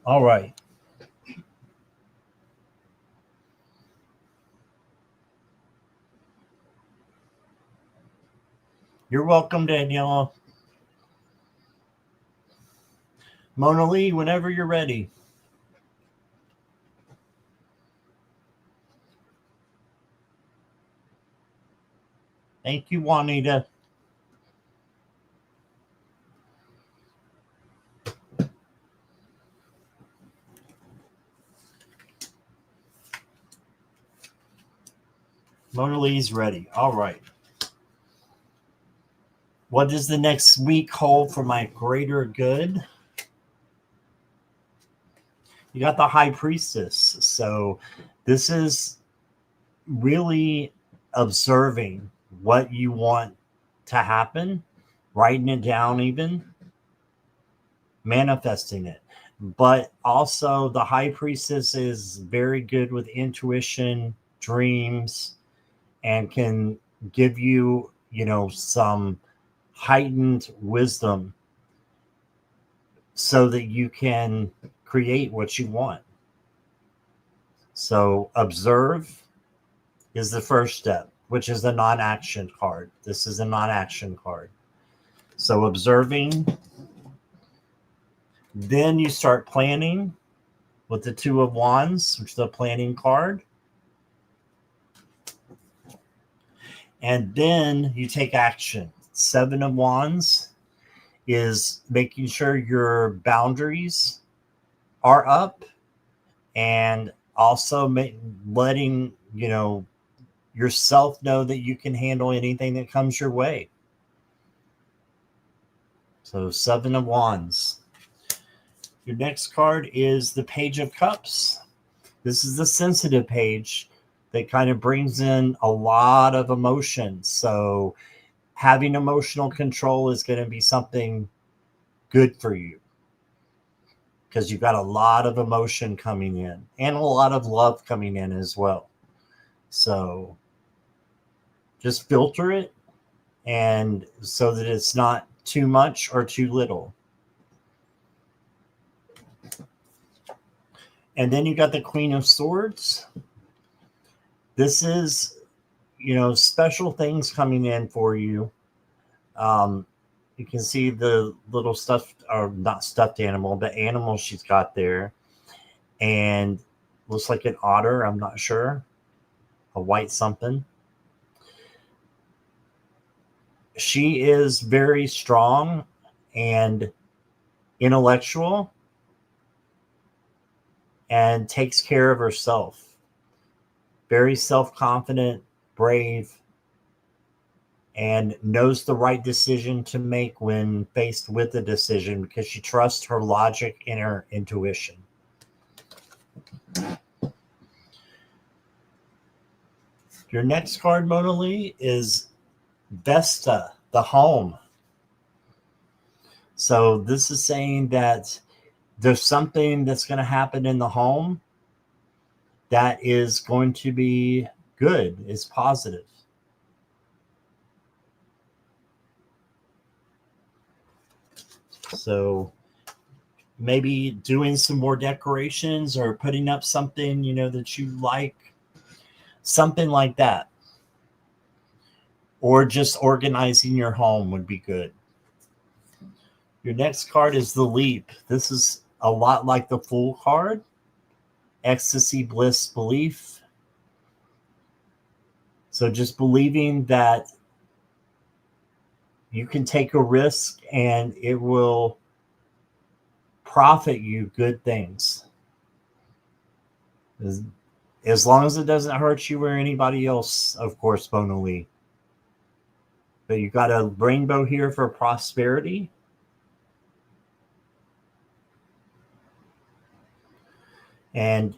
All right. You're welcome, Daniela. Mona Lee, whenever you're ready. Thank you, Juanita. Mona Lee's ready. All right. What does the next week hold for my greater good? You got the High Priestess. So this is really observing what you want to happen, writing it down, even manifesting it. But also, the High Priestess is very good with intuition, dreams, and can give you, some heightened wisdom so that you can create what you want. So observe is the first step, which is the non-action card. This is a non-action card. So observing, then you start planning with the Two of Wands, which is the planning card. And then you take action. Seven of Wands is making sure your boundaries are up and also letting, yourself know that you can handle anything that comes your way. So Seven of Wands. Your next card is the Page of Cups. This is the sensitive page that kind of brings in a lot of emotion. So having emotional control is going to be something good for you because you've got a lot of emotion coming in and a lot of love coming in as well. So just filter it, and so that it's not too much or too little. And then you got the Queen of Swords. This is, special things coming in for you. You can see the little stuffed, or not stuffed animal, but animal she's got there. And looks like an otter, I'm not sure. A white something. She is very strong and intellectual and takes care of herself. Very self-confident, brave, and knows the right decision to make when faced with a decision because she trusts her logic and her intuition. Your next card, Mona Lee, is Vesta, the home. So this is saying that there's something that's going to happen in the home that is going to be good, is positive. So maybe doing some more decorations or putting up something, that you like, something like that. Or just organizing your home would be good. Your next card is the Leap. This is a lot like the Fool card. Ecstasy, bliss, belief. So just believing that you can take a risk and it will profit you good things. As long as it doesn't hurt you or anybody else, of course, Mona Lee. But you got a rainbow here for prosperity. And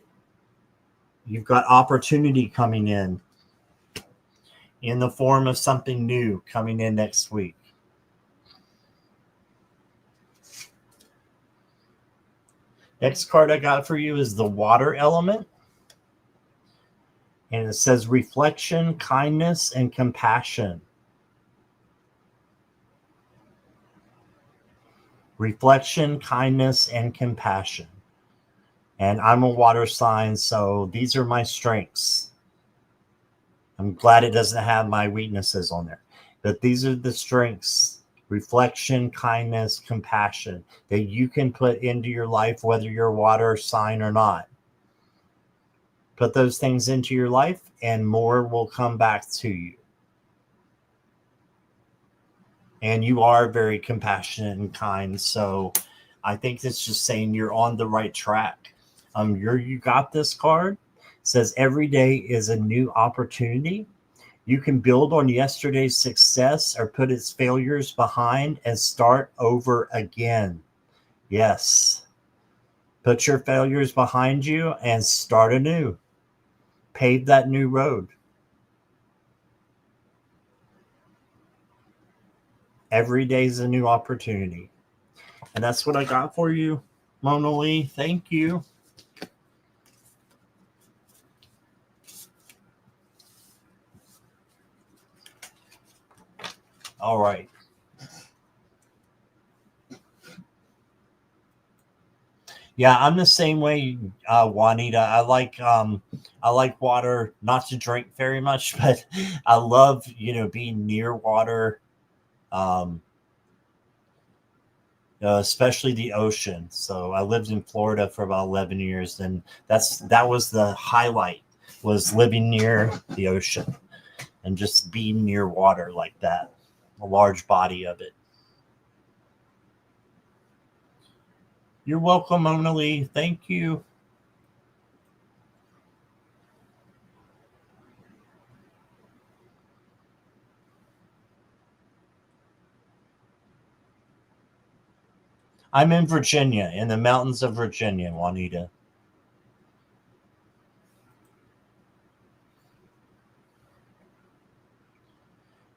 you've got opportunity coming in the form of something new coming in next week. Next card I got for you is the water element. And it says reflection, kindness, and compassion. Reflection, kindness, and compassion. And I'm a water sign, so these are my strengths. I'm glad it doesn't have my weaknesses on there. But these are the strengths: reflection, kindness, compassion, that you can put into your life, whether you're a water sign or not. Put those things into your life and more will come back to you. And you are very compassionate and kind. So I think it's just saying you're on the right track. You got this card. It says every day is a new opportunity. You can build on yesterday's success or put its failures behind and start over again. Yes. Put your failures behind you and start anew. Pave that new road. Every day is a new opportunity. And that's what I got for you, Mona Lee. Thank you. All right. Yeah, I'm the same way, Juanita. I like water, not to drink very much, but I love, being near water, especially the ocean. So I lived in Florida for about 11 years, and that was the highlight, was living near the ocean and just being near water like that, a large body of it. You're welcome, Mona Lee. Thank you. I'm in Virginia, in the mountains of Virginia, Juanita.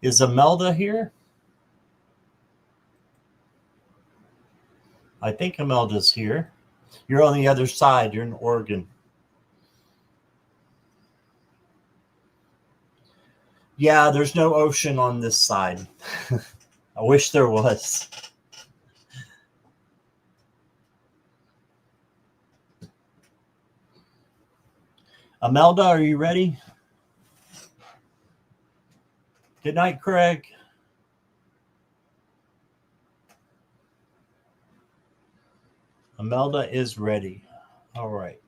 Is Imelda here? I think Imelda's here. You're on the other side. You're in Oregon. Yeah, there's no ocean on this side. I wish there was. Imelda, are you ready? Good night, Craig. Imelda is ready. All right.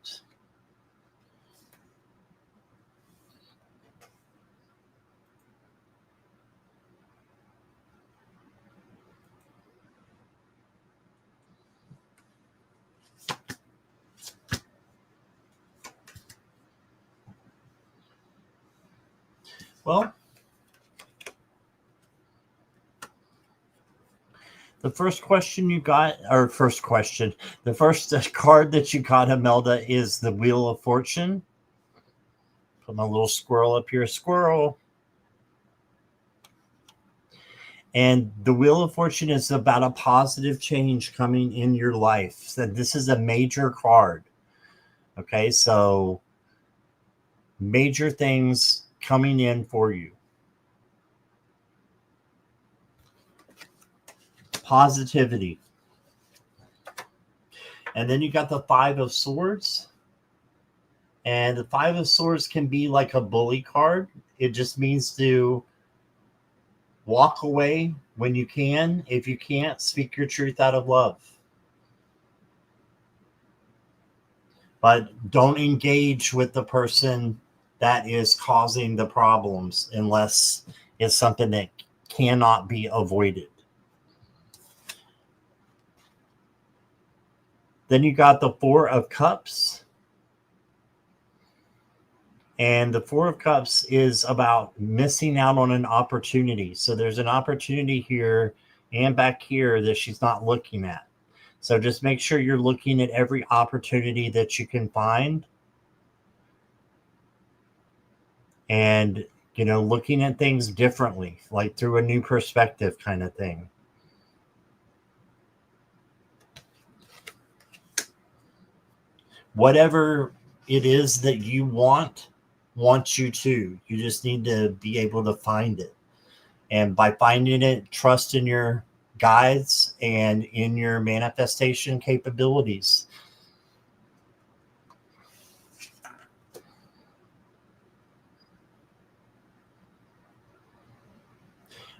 Well, the first question you got, or first question, the first card that you got, Imelda, is the Wheel of Fortune. Put my little squirrel up here. Squirrel. And the Wheel of Fortune is about a positive change coming in your life. So this is a major card. Okay, so major things coming in for you. Positivity. And then you got the Five of Swords. And the Five of Swords can be like a bully card. It just means to walk away when you can. If you can't, speak your truth out of love. But don't engage with the person that is causing the problems unless it's something that cannot be avoided. Then you got the Four of Cups. And the Four of Cups is about missing out on an opportunity. So there's an opportunity here and back here that she's not looking at. So just make sure you're looking at every opportunity that you can find. And, you know, looking at things differently, like through a new perspective kind of thing. Whatever it is that you want you to. You just need to be able to find it. And by finding it, trust in your guides and in your manifestation capabilities.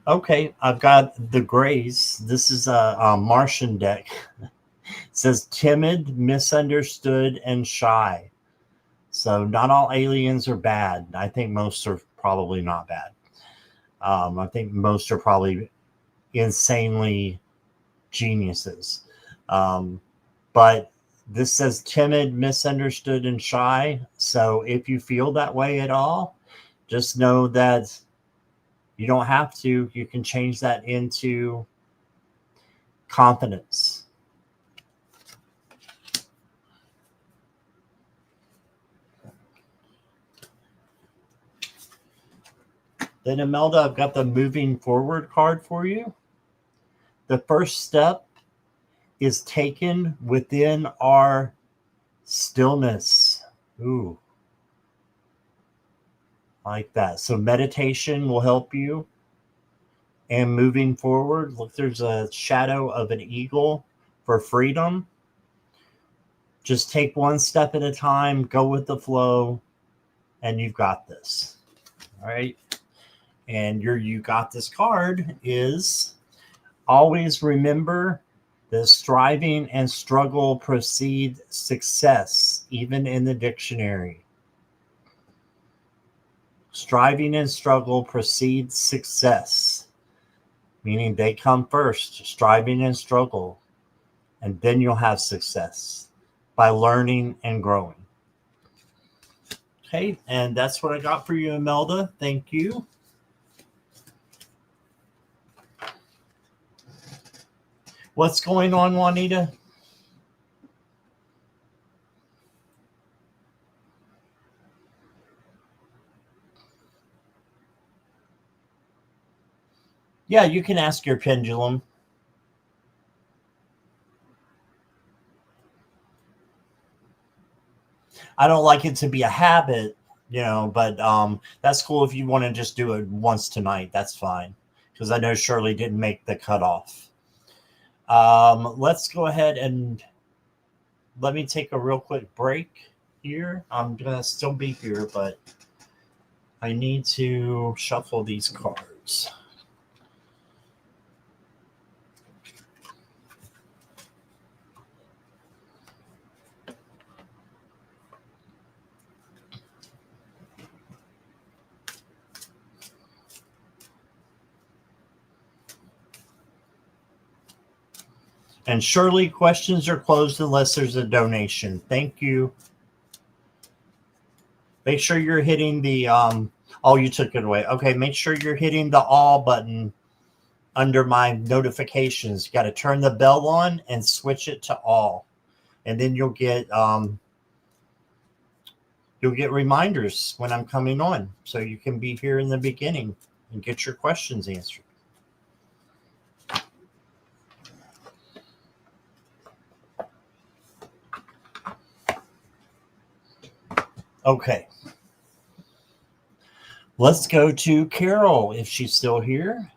Okay, I've got the Grays. This is a Martian deck. It says timid, misunderstood, and shy. So not all aliens are bad. I think most are probably not bad. I think most are probably insanely geniuses. But this says timid, misunderstood, and shy. So if you feel that way at all, just know that you don't have to. You can change that into confidence. Then Imelda, I've got the moving forward card for you. The first step is taken within our stillness. Ooh. Like that. So meditation will help you. And moving forward, look, there's a shadow of an eagle for freedom. Just take one step at a time, go with the flow, and you've got this. All right. And your You Got This card is always remember that striving and struggle precede success, even in the dictionary. Striving and struggle precede success, meaning they come first, striving and struggle, and then you'll have success by learning and growing. Okay, and that's what I got for you, Imelda. Thank you. What's going on, Juanita? Yeah, you can ask your pendulum. I don't like it to be a habit, you know, but that's cool if you want to just do it once tonight. That's fine, because I know Shirley didn't make the cutoff. Let's go ahead and let me take a real quick break here. I'm going to still be here, but I need to shuffle these cards. And Shirley, questions are closed unless there's a donation. Thank you. Make sure you're hitting the, oh, you took it away. Okay, make sure you're hitting the all button under my notifications. You got to turn the bell on and switch it to all. And then you'll get You'll get reminders when I'm coming on, so you can be here in the beginning and get your questions answered. Okay. Let's go to Carol if she's still here.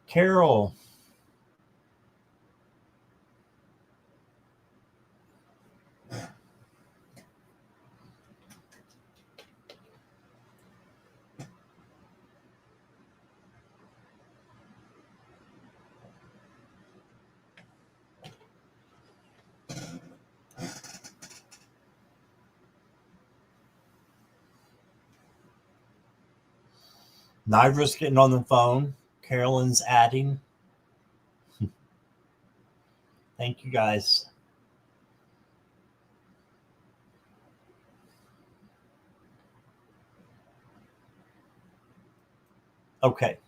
Carol. Nidra's getting on the phone. Carolyn's adding. Thank you, guys. Okay.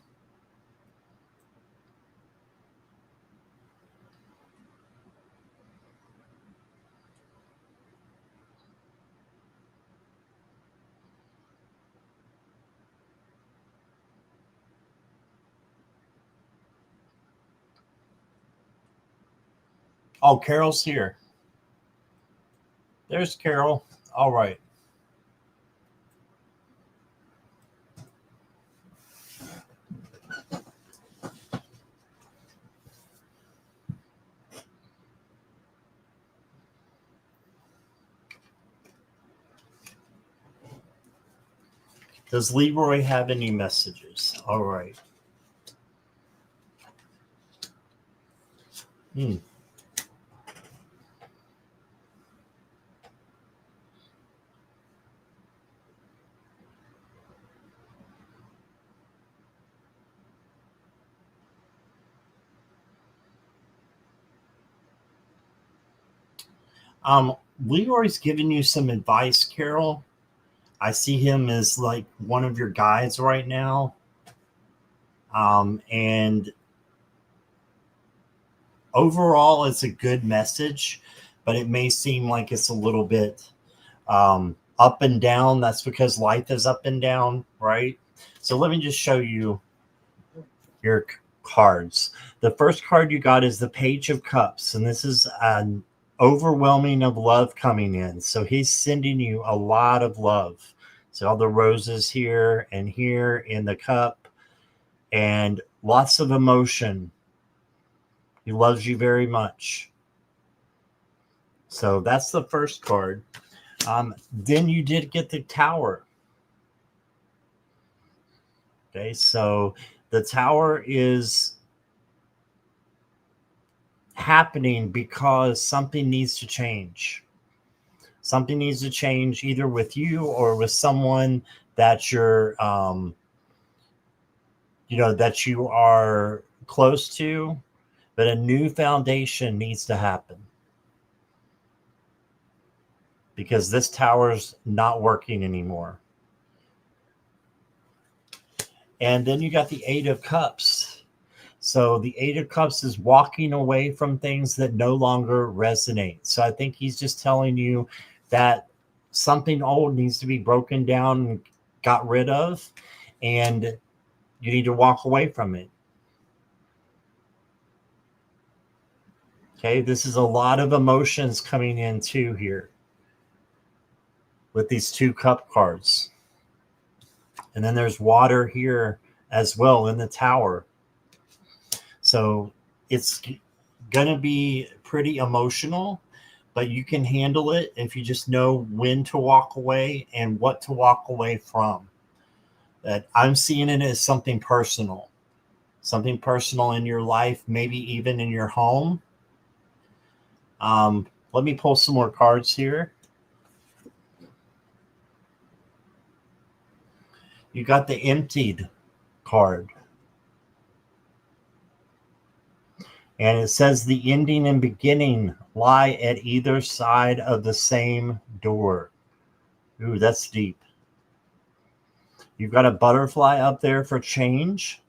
Oh, Carol's here. There's Carol. All right. Does Leroy have any messages? All right. Leroy's giving you some advice, Carol. I see him as like one of your guides right now. And overall, it's a good message, but it may seem like it's a little bit up and down. That's because life is up and down, right? So let me just show you your cards. The first card you got is the Page of Cups, and this is an overwhelming of love coming in. So he's sending you a lot of love. So all the roses here and here in the cup, and lots of emotion. He loves you very much. So that's the first card. Then you did get the Tower. Okay, so the Tower is happening because something needs to change. Something needs to change either with you or with someone that you're, that you are close to, but a new foundation needs to happen because this tower's not working anymore. And then you got the Eight of Cups. So the Eight of Cups is walking away from things that no longer resonate. So I think he's just telling you that something old needs to be broken down and got rid of, and you need to walk away from it. Okay, this is a lot of emotions coming in too here with these two cup cards. And then there's water here as well in the Tower. So it's going to be pretty emotional, but you can handle it if you just know when to walk away and what to walk away from. That I'm seeing it as something personal in your life, maybe even in your home. Let me pull some more cards here. You got the Emptied card. And it says the ending and beginning lie at either side of the same door. Ooh, that's deep. You've got a butterfly up there for change.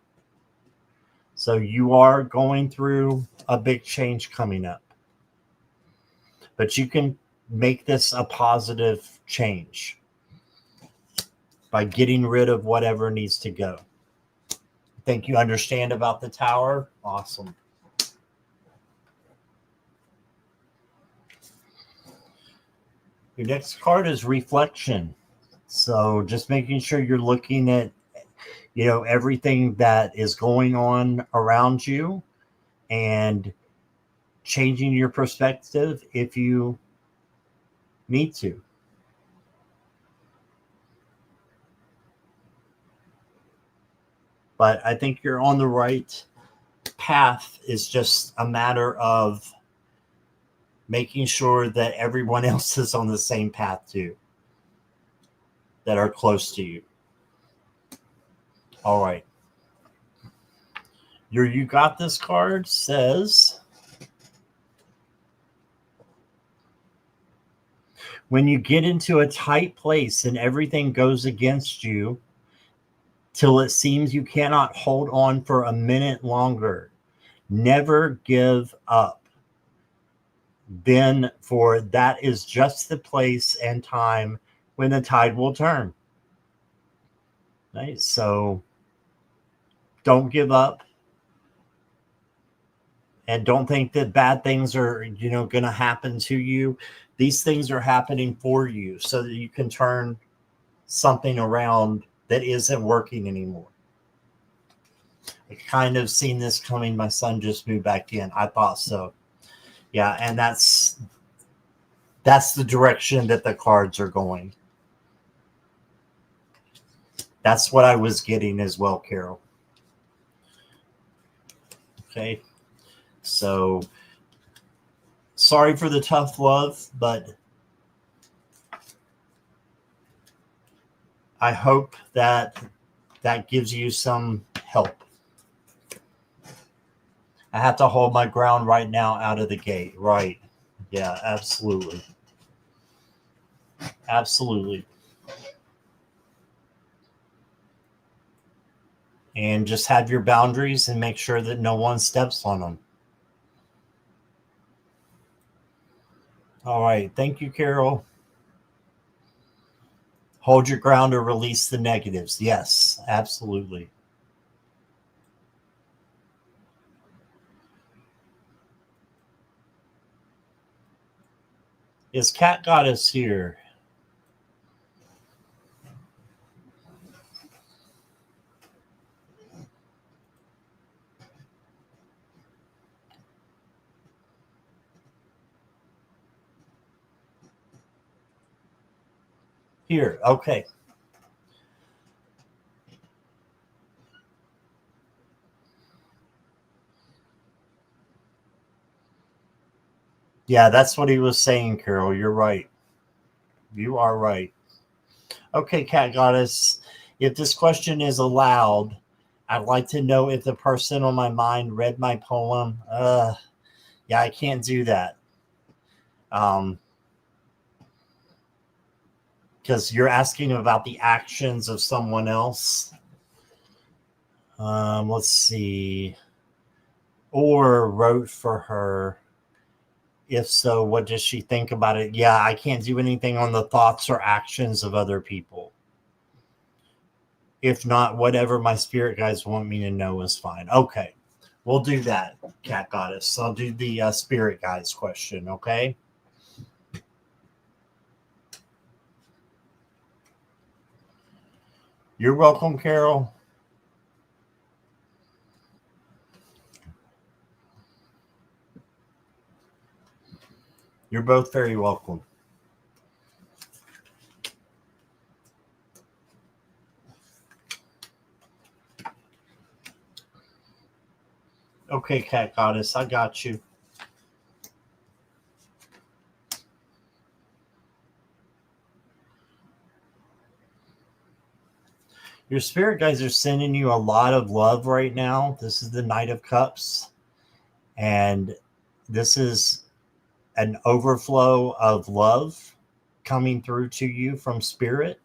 So you are going through a big change coming up. But you can make this a positive change by getting rid of whatever needs to go. Think you understand about the tower? Awesome. Your next card is reflection. So just making sure you're looking at, everything that is going on around you and changing your perspective if you need to. But I think you're on the right path. It's just a matter of making sure that everyone else is on the same path too, that are close to you. All right. Your You Got This card says, when you get into a tight place and everything goes against you till it seems you cannot hold on for a minute longer, never give up. Then, for that is just the place and time when the tide will turn. Right? So don't give up. And don't think that bad things are, going to happen to you. These things are happening for you so that you can turn something around that isn't working anymore. I kind of seen this coming. My son just moved back in. I thought so. Yeah, and that's the direction that the cards are going. That's what I was getting as well, Carol. Okay. So sorry for the tough love, but I hope that gives you some help. I have to hold my ground right now out of the gate. Right. Yeah, absolutely. Absolutely. And just have your boundaries and make sure that no one steps on them. All right. Thank you, Carol. Hold your ground or release the negatives. Yes, absolutely. Is Cat Goddess here? Here. Okay. Yeah, that's what he was saying, Carol. You're right. You are right. Okay, Cat Goddess. If this question is allowed, I'd like to know if the person on my mind read my poem. Yeah, I can't do that. Because you're asking about the actions of someone else. Let's see. Or wrote for her. If so, what does she think about it? Yeah, I can't do anything on the thoughts or actions of other people. If not, whatever my spirit guides want me to know is fine. Okay, we'll do that, Cat Goddess. I'll do the spirit guides question, okay? You're welcome, Carol. You're both very welcome. Okay, Cat Goddess, I got you. Your spirit guides are sending you a lot of love right now. This is the Knight of Cups. And this is an overflow of love coming through to you from spirit.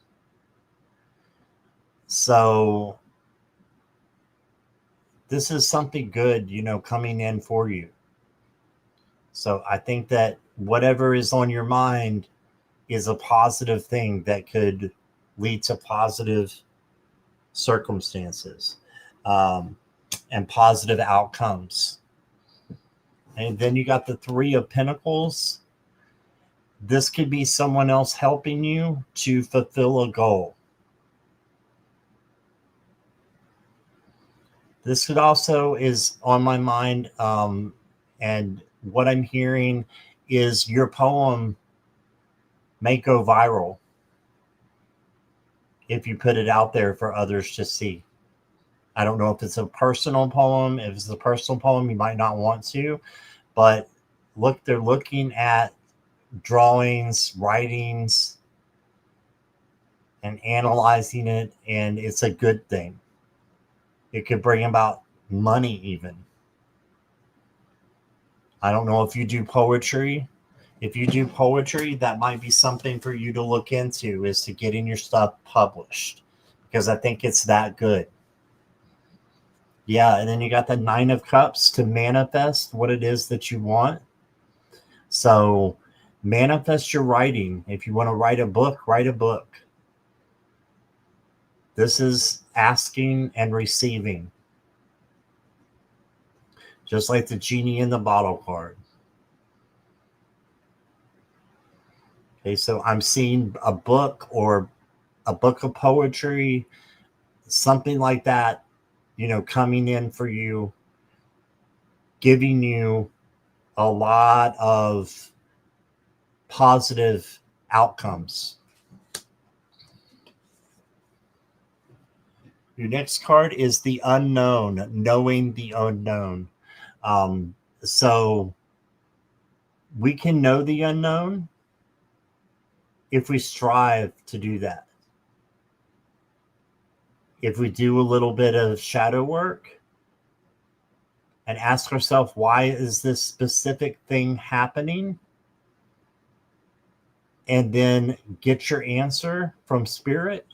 So this is something good, coming in for you. So I think that whatever is on your mind is a positive thing that could lead to positive circumstances, and positive outcomes. And then you got the Three of Pentacles. This could be someone else helping you to fulfill a goal. This could also is on my mind, and what I'm hearing is your poem may go viral if you put it out there for others to see. I don't know if it's a personal poem. If it's a personal poem, you might not want to, but they're looking at drawings, writings, and analyzing it, and it's a good thing. It could bring about money even. I don't know if you do poetry. If you do poetry, that might be something for you to look into, is to getting your stuff published, because I think it's that good. Yeah, and then you got the Nine of Cups to manifest what it is that you want. So manifest your writing. If you want to write a book, write a book. This is asking and receiving. Just like the genie in the bottle card. Okay, so I'm seeing a book or a book of poetry, something like that, coming in for you, giving you a lot of positive outcomes. Your next card is the unknown, knowing the unknown. So we can know the unknown if we strive to do that. If we do a little bit of shadow work and ask ourselves, why is this specific thing happening? And then get your answer from spirit,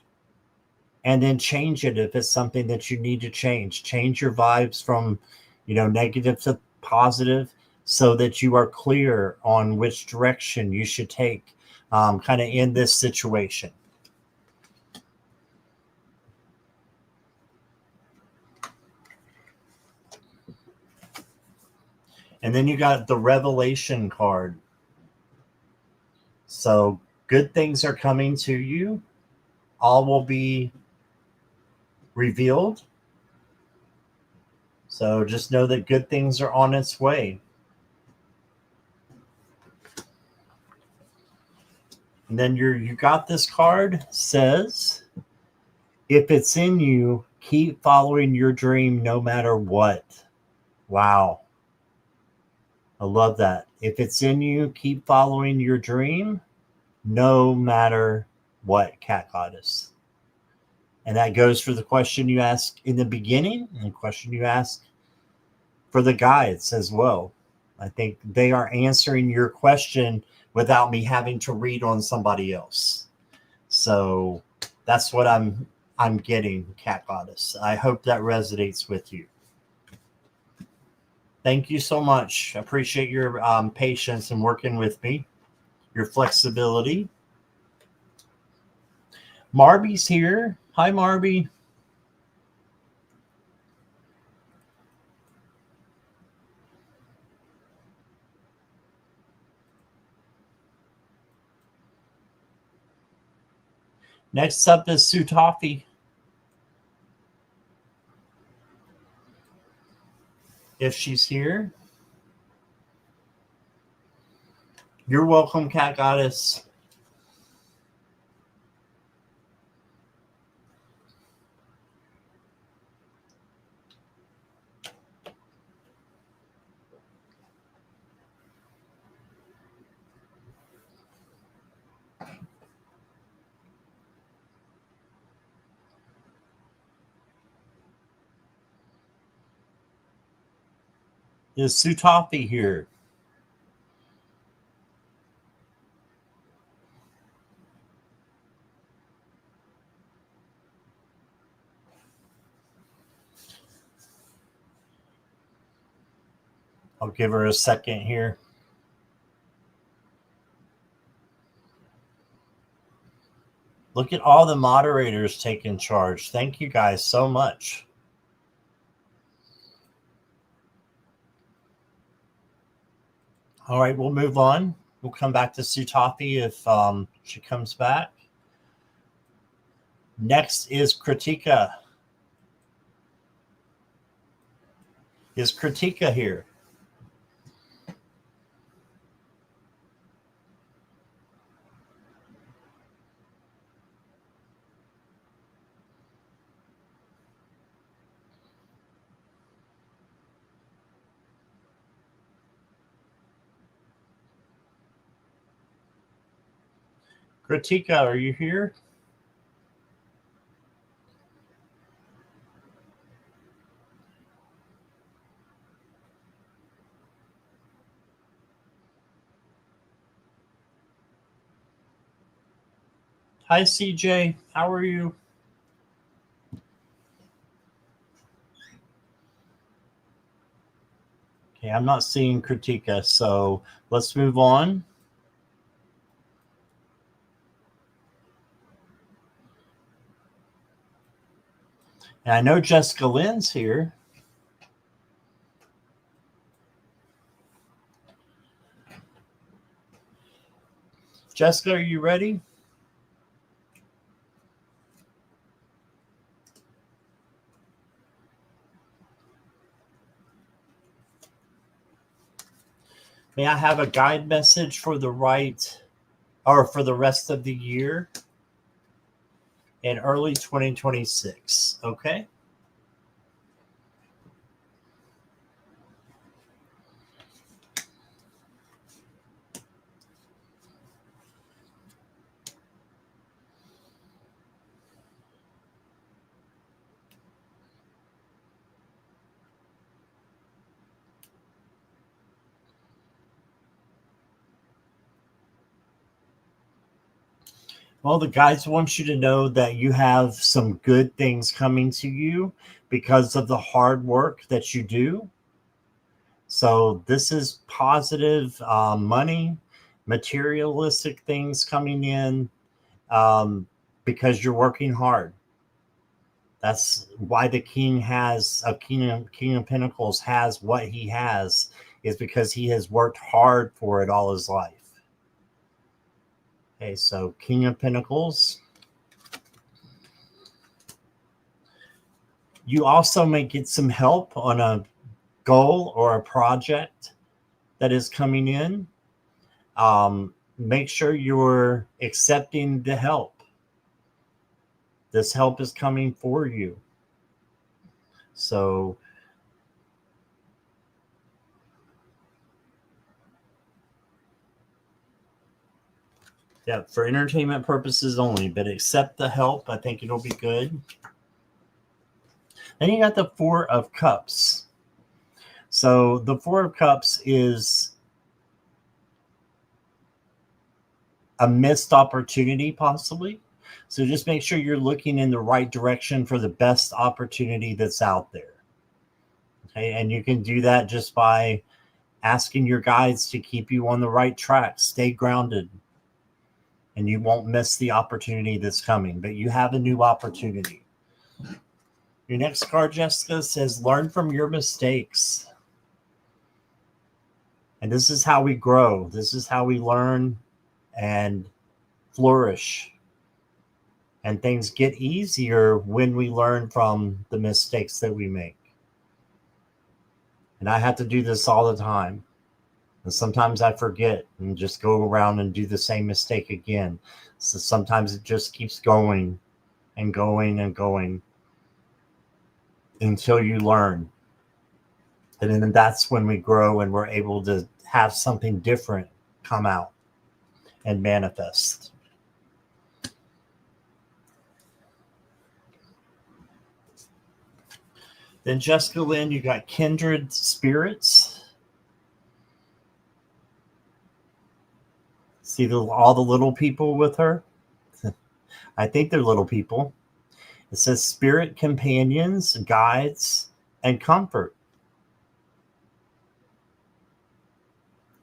and then change it if it's something that you need to change. Change your vibes from, negative to positive, so that you are clear on which direction you should take, kind of in this situation. And then you got the Revelation card. So good things are coming to you. All will be revealed. So just know that good things are on its way. And then you got this card, says, if it's in you, keep following your dream no matter what. Wow. I love that. If it's in you, keep following your dream no matter what, Cat Goddess. And that goes for the question you asked in the beginning and the question you asked for the guides as well. I think they are answering your question without me having to read on somebody else. So that's what I'm getting, Cat Goddess. I hope that resonates with you. Thank you so much. I appreciate your patience and working with me, your flexibility. Marby's here. Hi, Marby. Next up is Sutafi. If she's here. You're welcome, Cat Goddess. Is Sutafi here? I'll give her a second here. Look at all the moderators taking charge. Thank you guys so much. All right, we'll move on. We'll come back to Sutafi if she comes back. Next is Kritika. Is Kritika here? Kritika, are you here? Hi, CJ. How are you? Okay, I'm not seeing Kritika, so let's move on. And I know Jessica Lynn's here. Jessica, are you ready? May I have a guide message for the rest of the year in early 2026? Okay. Well, the guides want you to know that you have some good things coming to you because of the hard work that you do. So this is positive money, materialistic things coming in because you're working hard. That's why the king of Pentacles has what he has, is because he has worked hard for it all his life. Okay, so King of Pentacles. You also may get some help on a goal or a project that is coming in. Make sure you're accepting the help. This help is coming for you. So yeah, for entertainment purposes only, but accept the help. I think it'll be good. Then you got the Four of Cups. So the Four of Cups is a missed opportunity, possibly. So just make sure you're looking in the right direction for the best opportunity that's out there. Okay, and you can do that just by asking your guides to keep you on the right track. Stay grounded, and you won't miss the opportunity that's coming. But you have a new opportunity. Your next card, Jessica, says, learn from your mistakes. And this is how we grow. This is how we learn and flourish. And things get easier when we learn from the mistakes that we make. And I have to do this all the time. And sometimes I forget and just go around and do the same mistake again. So sometimes it just keeps going and going and going until you learn. And then that's when we grow and we're able to have something different come out and manifest. Then Jessica Lynn, you got kindred spirits. See all the little people with her? I think they're little people. It says spirit companions, guides, and comfort.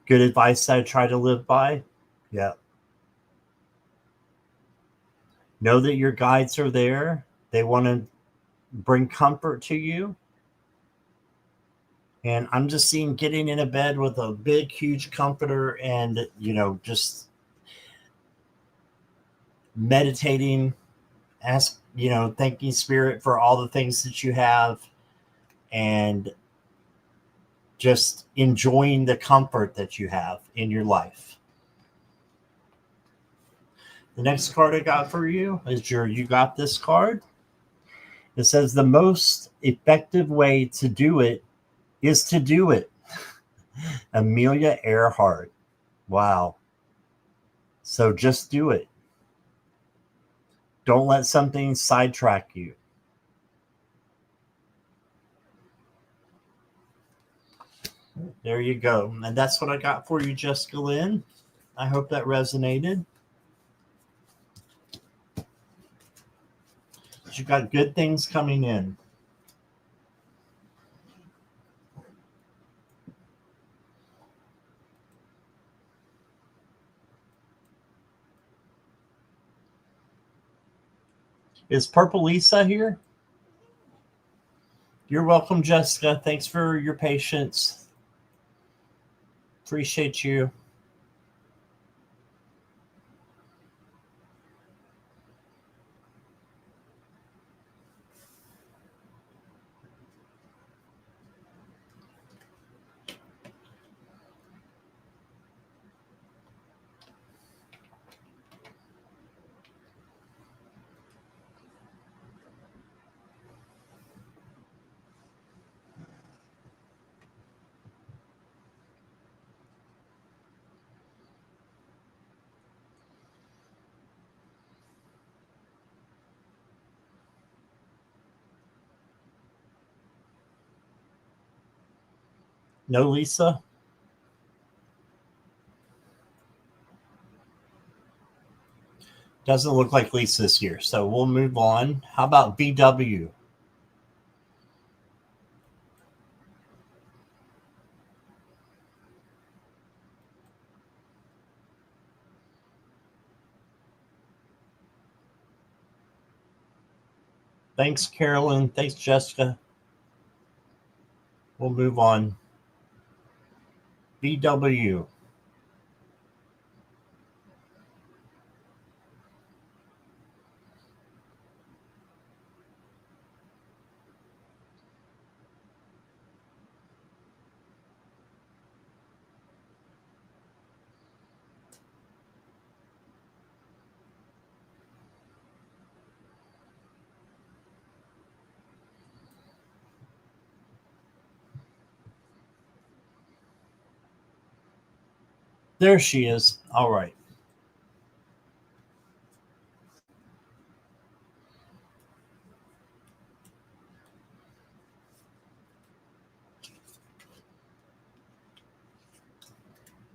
Good advice I try to live by. Yeah. Know that your guides are there. They want to bring comfort to you. And I'm just seeing getting in a bed with a big, huge comforter and, just meditating, thanking spirit for all the things that you have and just enjoying the comfort that you have in your life. The next card I got for you is You Got This card. It says the most effective way to do it is to do it. Amelia Earhart. Wow. So just do it. Don't let something sidetrack you. There you go. And that's what I got for you, Jessica Lynn. I hope that resonated. You got good things coming in. Is Purple Lisa here? You're welcome, Jessica. Thanks for your patience. Appreciate you. No, Lisa? Doesn't look like Lisa's here, so we'll move on. How about VW? Thanks, Carolyn. Thanks, Jessica. We'll move on. VW. There she is. All right.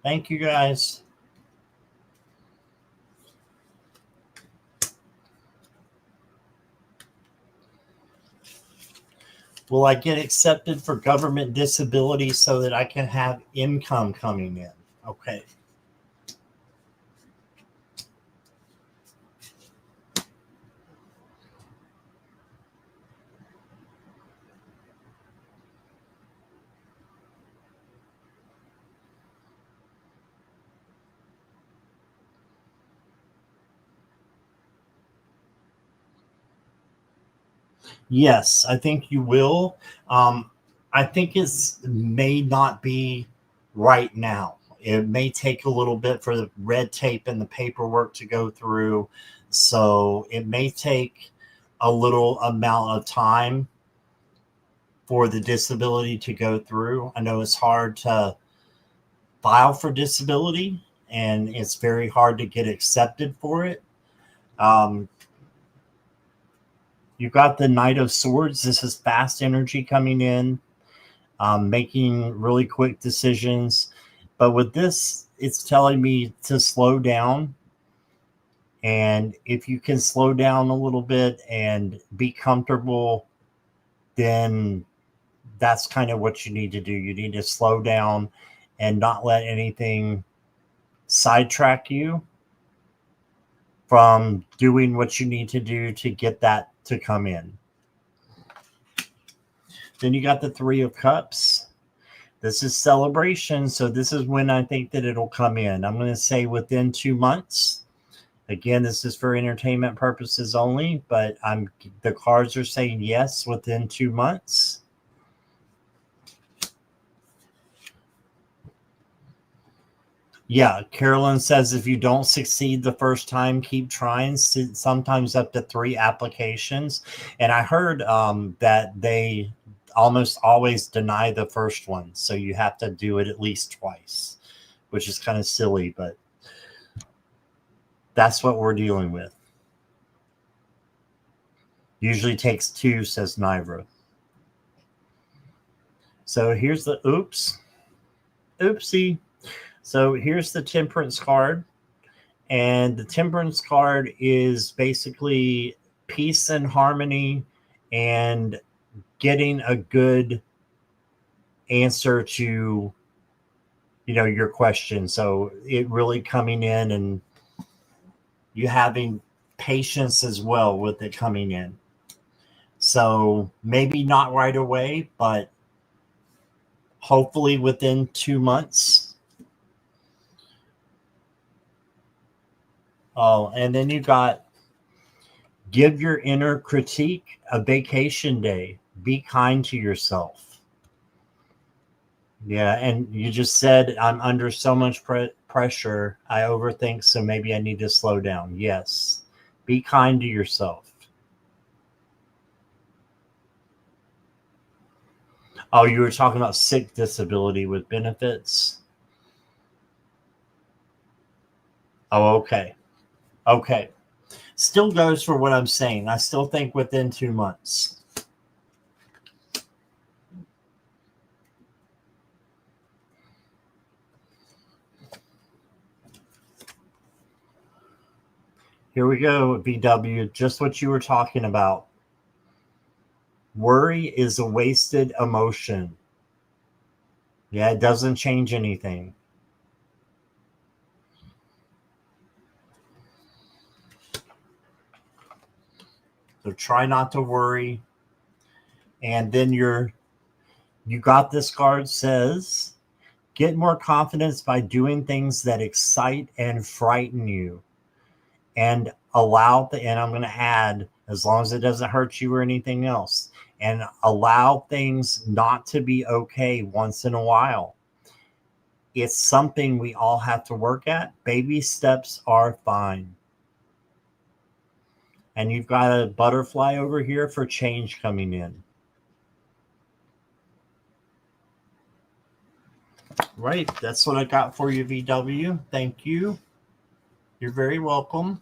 Thank you, guys. Will I get accepted for government disability so that I can have income coming in? Okay. Yes, I think you will. I think it's may not be right now. It may take a little bit for the red tape and the paperwork to go through. So it may take a little amount of time for the disability to go through. I know it's hard to file for disability and it's very hard to get accepted for it. You've got the Knight of Swords. This is fast energy coming in, making really quick decisions. But with this, it's telling me to slow down. And if you can slow down a little bit and be comfortable, then that's kind of what you need to do. You need to slow down and not let anything sidetrack you from doing what you need to do to get that to come in. Then you got the Three of Cups. This is celebration. So this is when I think that it'll come in. I'm going to say within 2 months. Again, this is for entertainment purposes only, but the cards are saying yes, within 2 months. Yeah, Carolyn says if you don't succeed the first time, keep trying. Sometimes up to 3 applications. And I heard that they almost always deny the first one. So you have to do it at least twice, which is kind of silly, but that's what we're dealing with. Usually takes 2, says Nivra. So here's the oopsie. So here's the Temperance card. And the Temperance card is basically peace and harmony and getting a good answer to, your question. So it really coming in and you having patience as well with it coming in. So maybe not right away, but hopefully within 2 months. Oh, and then you got give your inner critique a vacation day. Be kind to yourself. Yeah, and you just said, I'm under so much pressure. I overthink, so maybe I need to slow down. Yes. Be kind to yourself. Oh, you were talking about sick disability with benefits? Oh, okay. Okay. Still goes for what I'm saying. I still think within 2 months. Here we go, VW. Just what you were talking about. Worry is a wasted emotion. Yeah, it doesn't change anything. So try not to worry. And then you got this card says, get more confidence by doing things that excite and frighten you. And and I'm going to add, as long as it doesn't hurt you or anything else, and allow things not to be okay once in a while. It's something we all have to work at. Baby steps are fine. And you've got a butterfly over here for change coming in. Right. That's what I got for you, VW. Thank you. You're very welcome.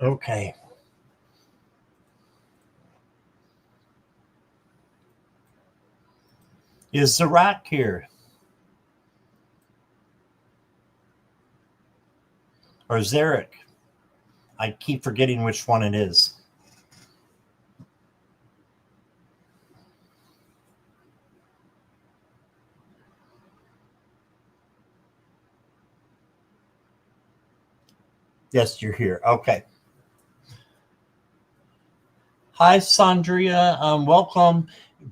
Okay. Is Zarak here? Or Zarek? I keep forgetting which one it is. Yes, you're here. Okay. Hi, Sandria. Welcome.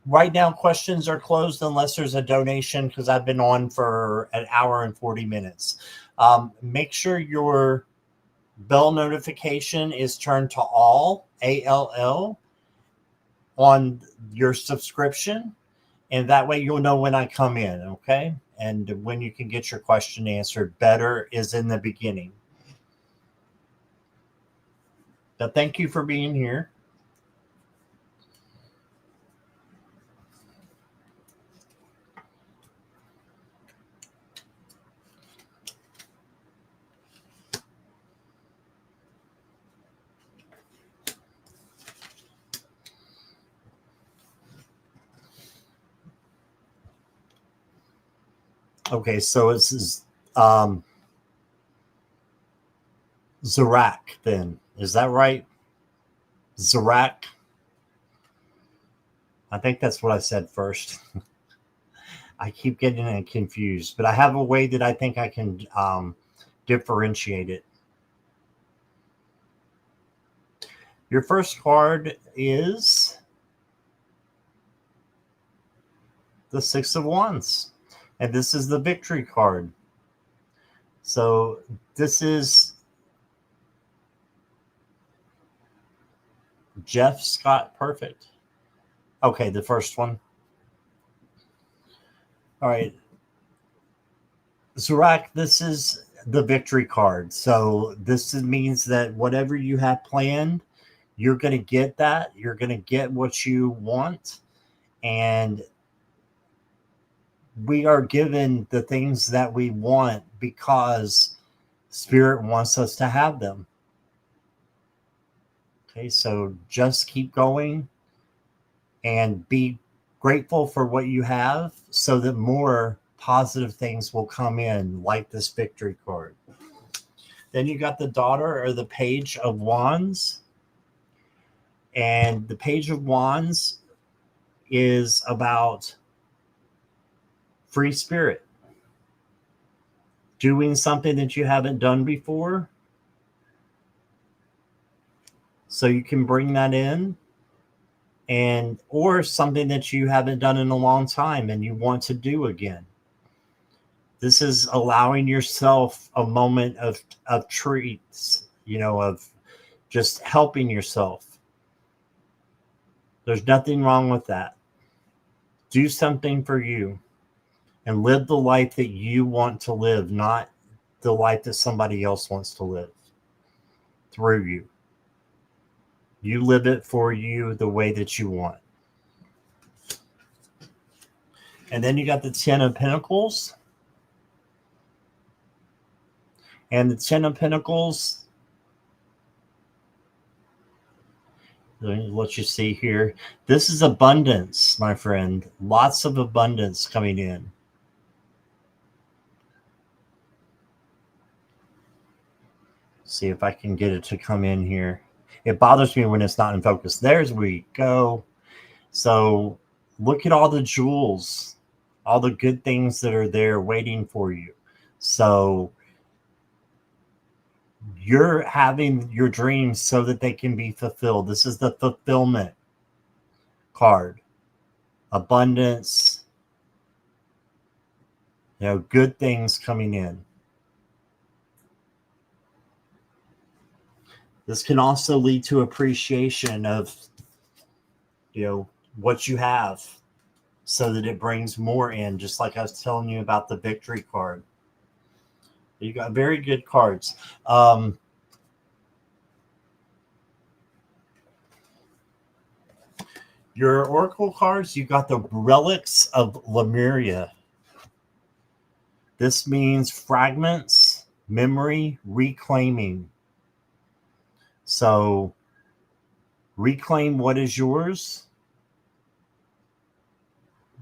Right now, questions are closed unless there's a donation because I've been on for an hour and 40 minutes. Make sure your bell notification is turned to all, ALL, on your subscription. And that way you'll know when I come in, okay? And when you can get your question answered. Better is in the beginning. But thank you for being here. Okay, so it's Zarak, then. Is that right? Zarak? I think that's what I said first. I keep getting it confused, but I have a way that I think I can differentiate it. Your first card is the Six of Wands, and this is the victory card. So this is Jeff Scott Perfect. Okay, the first one. All right. Zarak, this is the victory card. So this means that whatever you have planned, you're going to get that. You're going to get what you want. And we are given the things that we want because Spirit wants us to have them. Okay, so just keep going and be grateful for what you have so that more positive things will come in, like this victory card. Then you got the Daughter or the Page of Wands. And the Page of Wands is about free spirit, doing something that you haven't done before. So you can bring that in, and or something that you haven't done in a long time and you want to do again. This is allowing yourself a moment of treats, of just helping yourself. There's nothing wrong with that. Do something for you and live the life that you want to live, not the life that somebody else wants to live through you. You live it for you the way that you want. And then you got the Ten of Pentacles. And the Ten of Pentacles, let me let you see here. This is abundance, my friend. Lots of abundance coming in. See if I can get it to come in here. It bothers me when it's not in focus. There's we go. So look at all the jewels, all the good things that are there waiting for you. So you're having your dreams so that they can be fulfilled. This is the fulfillment card. Abundance, good things coming in. This can also lead to appreciation of, what you have so that it brings more in, just like I was telling you about the victory card. You got very good cards. Your oracle cards, you got the Relics of Lemuria. This means fragments, memory, reclaiming. So reclaim what is yours.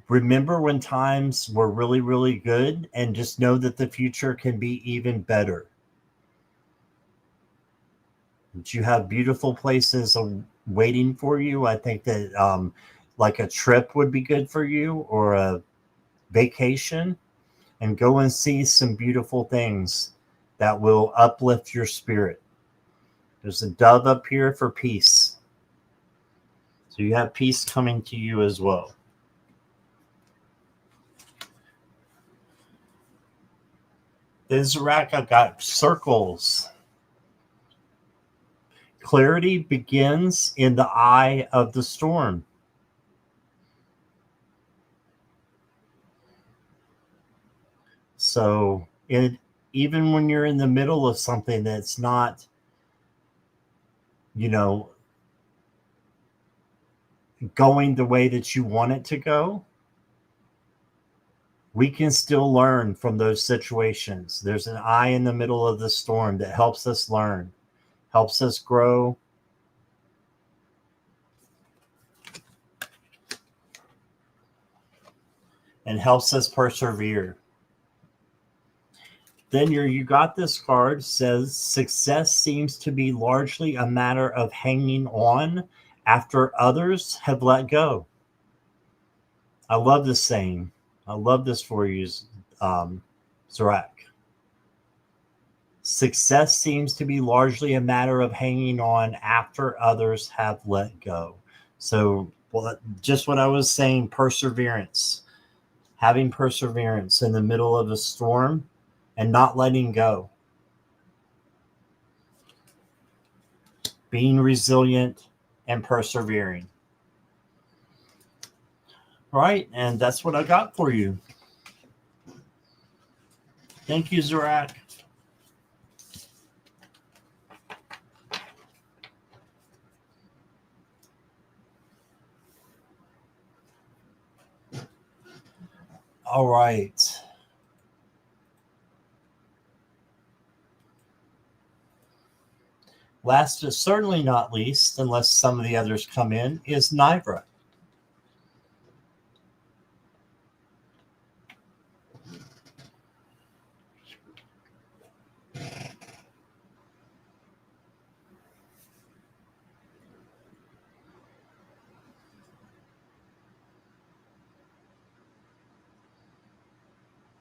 Remember when times were really, really good, and just know that the future can be even better. That you have beautiful places waiting for you. I think that like a trip would be good for you, or a vacation, and go and see some beautiful things that will uplift your spirit. There's a dove up here for peace. So you have peace coming to you as well. Then Zarak, I've got circles. Clarity begins in the eye of the storm. So even when you're in the middle of something that's not, going the way that you want it to go, we can still learn from those situations. There's an eye in the middle of the storm that helps us learn, helps us grow. And helps us persevere. Then your You Got This card says success seems to be largely a matter of hanging on after others have let go. I love this saying. I love this for you, Zarak. Success seems to be largely a matter of hanging on after others have let go. So, just what I was saying, perseverance, having perseverance in the middle of a storm and not letting go, being resilient and persevering. Right, and that's what I got for you. Thank you, Zarak. All right. Last but certainly not least, unless some of the others come in, is Nivra.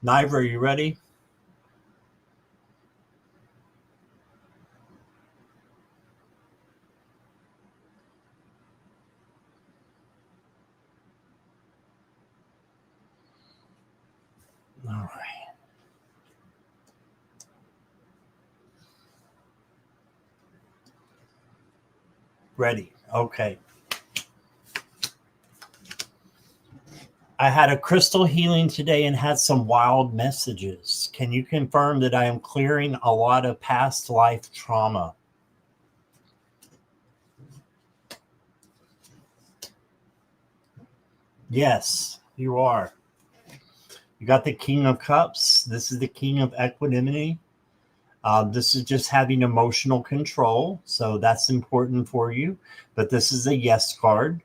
Nivra, are you ready? All right. Ready. Okay. I had a crystal healing today and had some wild messages. Can you confirm that I am clearing a lot of past life trauma? Yes, you are. You got the King of Cups. This is the King of Equanimity. This is just having emotional control. So that's important for you. But this is a yes card.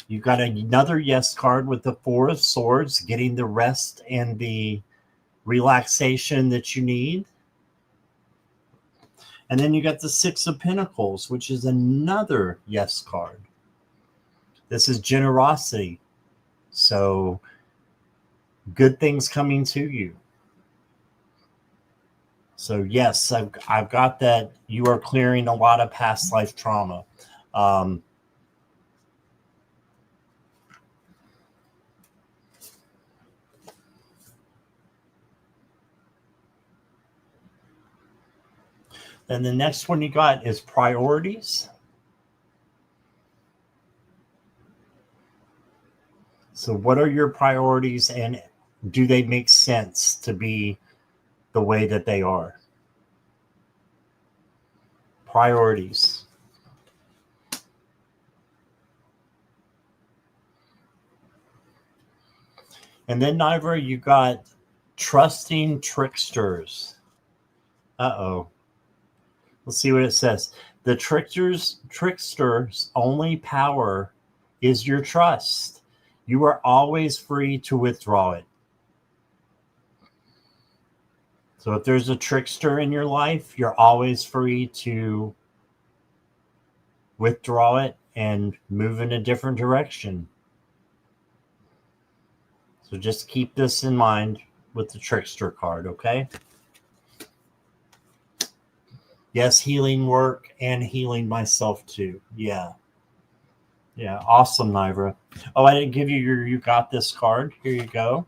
You've got another yes card with the Four of Swords, getting the rest and the relaxation that you need. And then you got the Six of Pentacles, which is another yes card. This is generosity. So good things coming to you. So yes, I've got that. You are clearing a lot of past life trauma. Then the next one you got is priorities. So what are your priorities, and do they make sense to be the way that they are? Priorities. And then, Nivra, you got trusting tricksters. Uh-oh. Let's see what it says. The trickster's only power is your trust. You are always free to withdraw it. So if there's a trickster in your life, you're always free to withdraw it and move in a different direction. So just keep this in mind with the trickster card, okay? Yes, healing work and healing myself too. Yeah. Yeah, awesome, Nivra. Oh, I didn't give you your You Got This card. Here you go.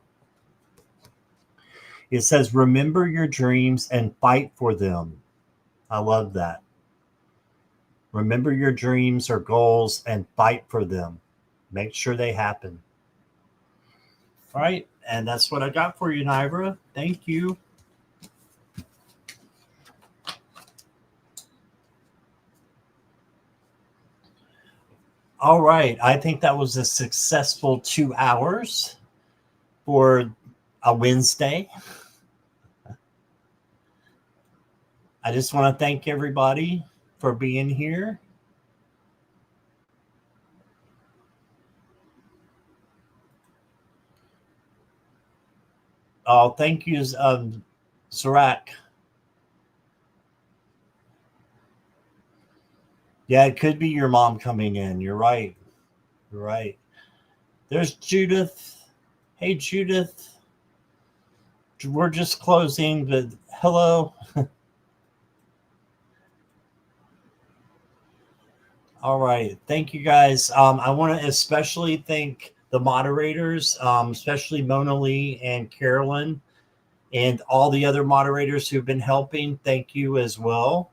It says, remember your dreams and fight for them. I love that. Remember your dreams or goals and fight for them. Make sure they happen. All right, and that's what I got for you, Nivra. Thank you. All right, I think that was a successful 2 hours for a Wednesday. I just want to thank everybody for being here. Oh, thank you, Sirac. Yeah, it could be your mom coming in. You're right. You're right. There's Judith. Hey, Judith. We're just closing, but hello. All right. Thank you guys. I want to especially thank the moderators, especially Mona Lee and Carolyn, and all the other moderators who've been helping. Thank you as well.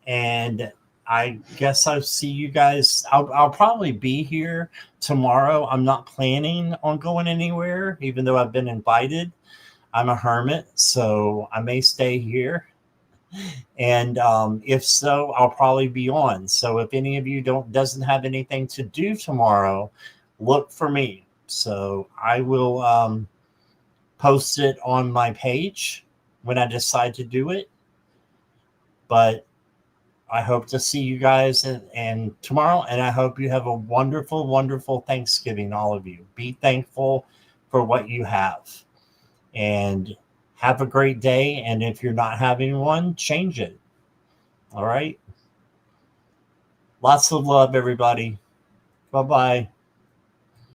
And I guess I'll see you guys. I'll probably be here tomorrow. I'm not planning on going anywhere, even though I've been invited. I'm a hermit, so I may stay here. And if so, I'll probably be on. So if any of you doesn't have anything to do tomorrow, look for me. So I will post it on my page when I decide to do it. But I hope to see you guys and tomorrow, and I hope you have a wonderful, wonderful Thanksgiving, all of you. Be thankful for what you have, and have a great day. And if you're not having one, change it. All right. Lots of love, everybody. Bye bye.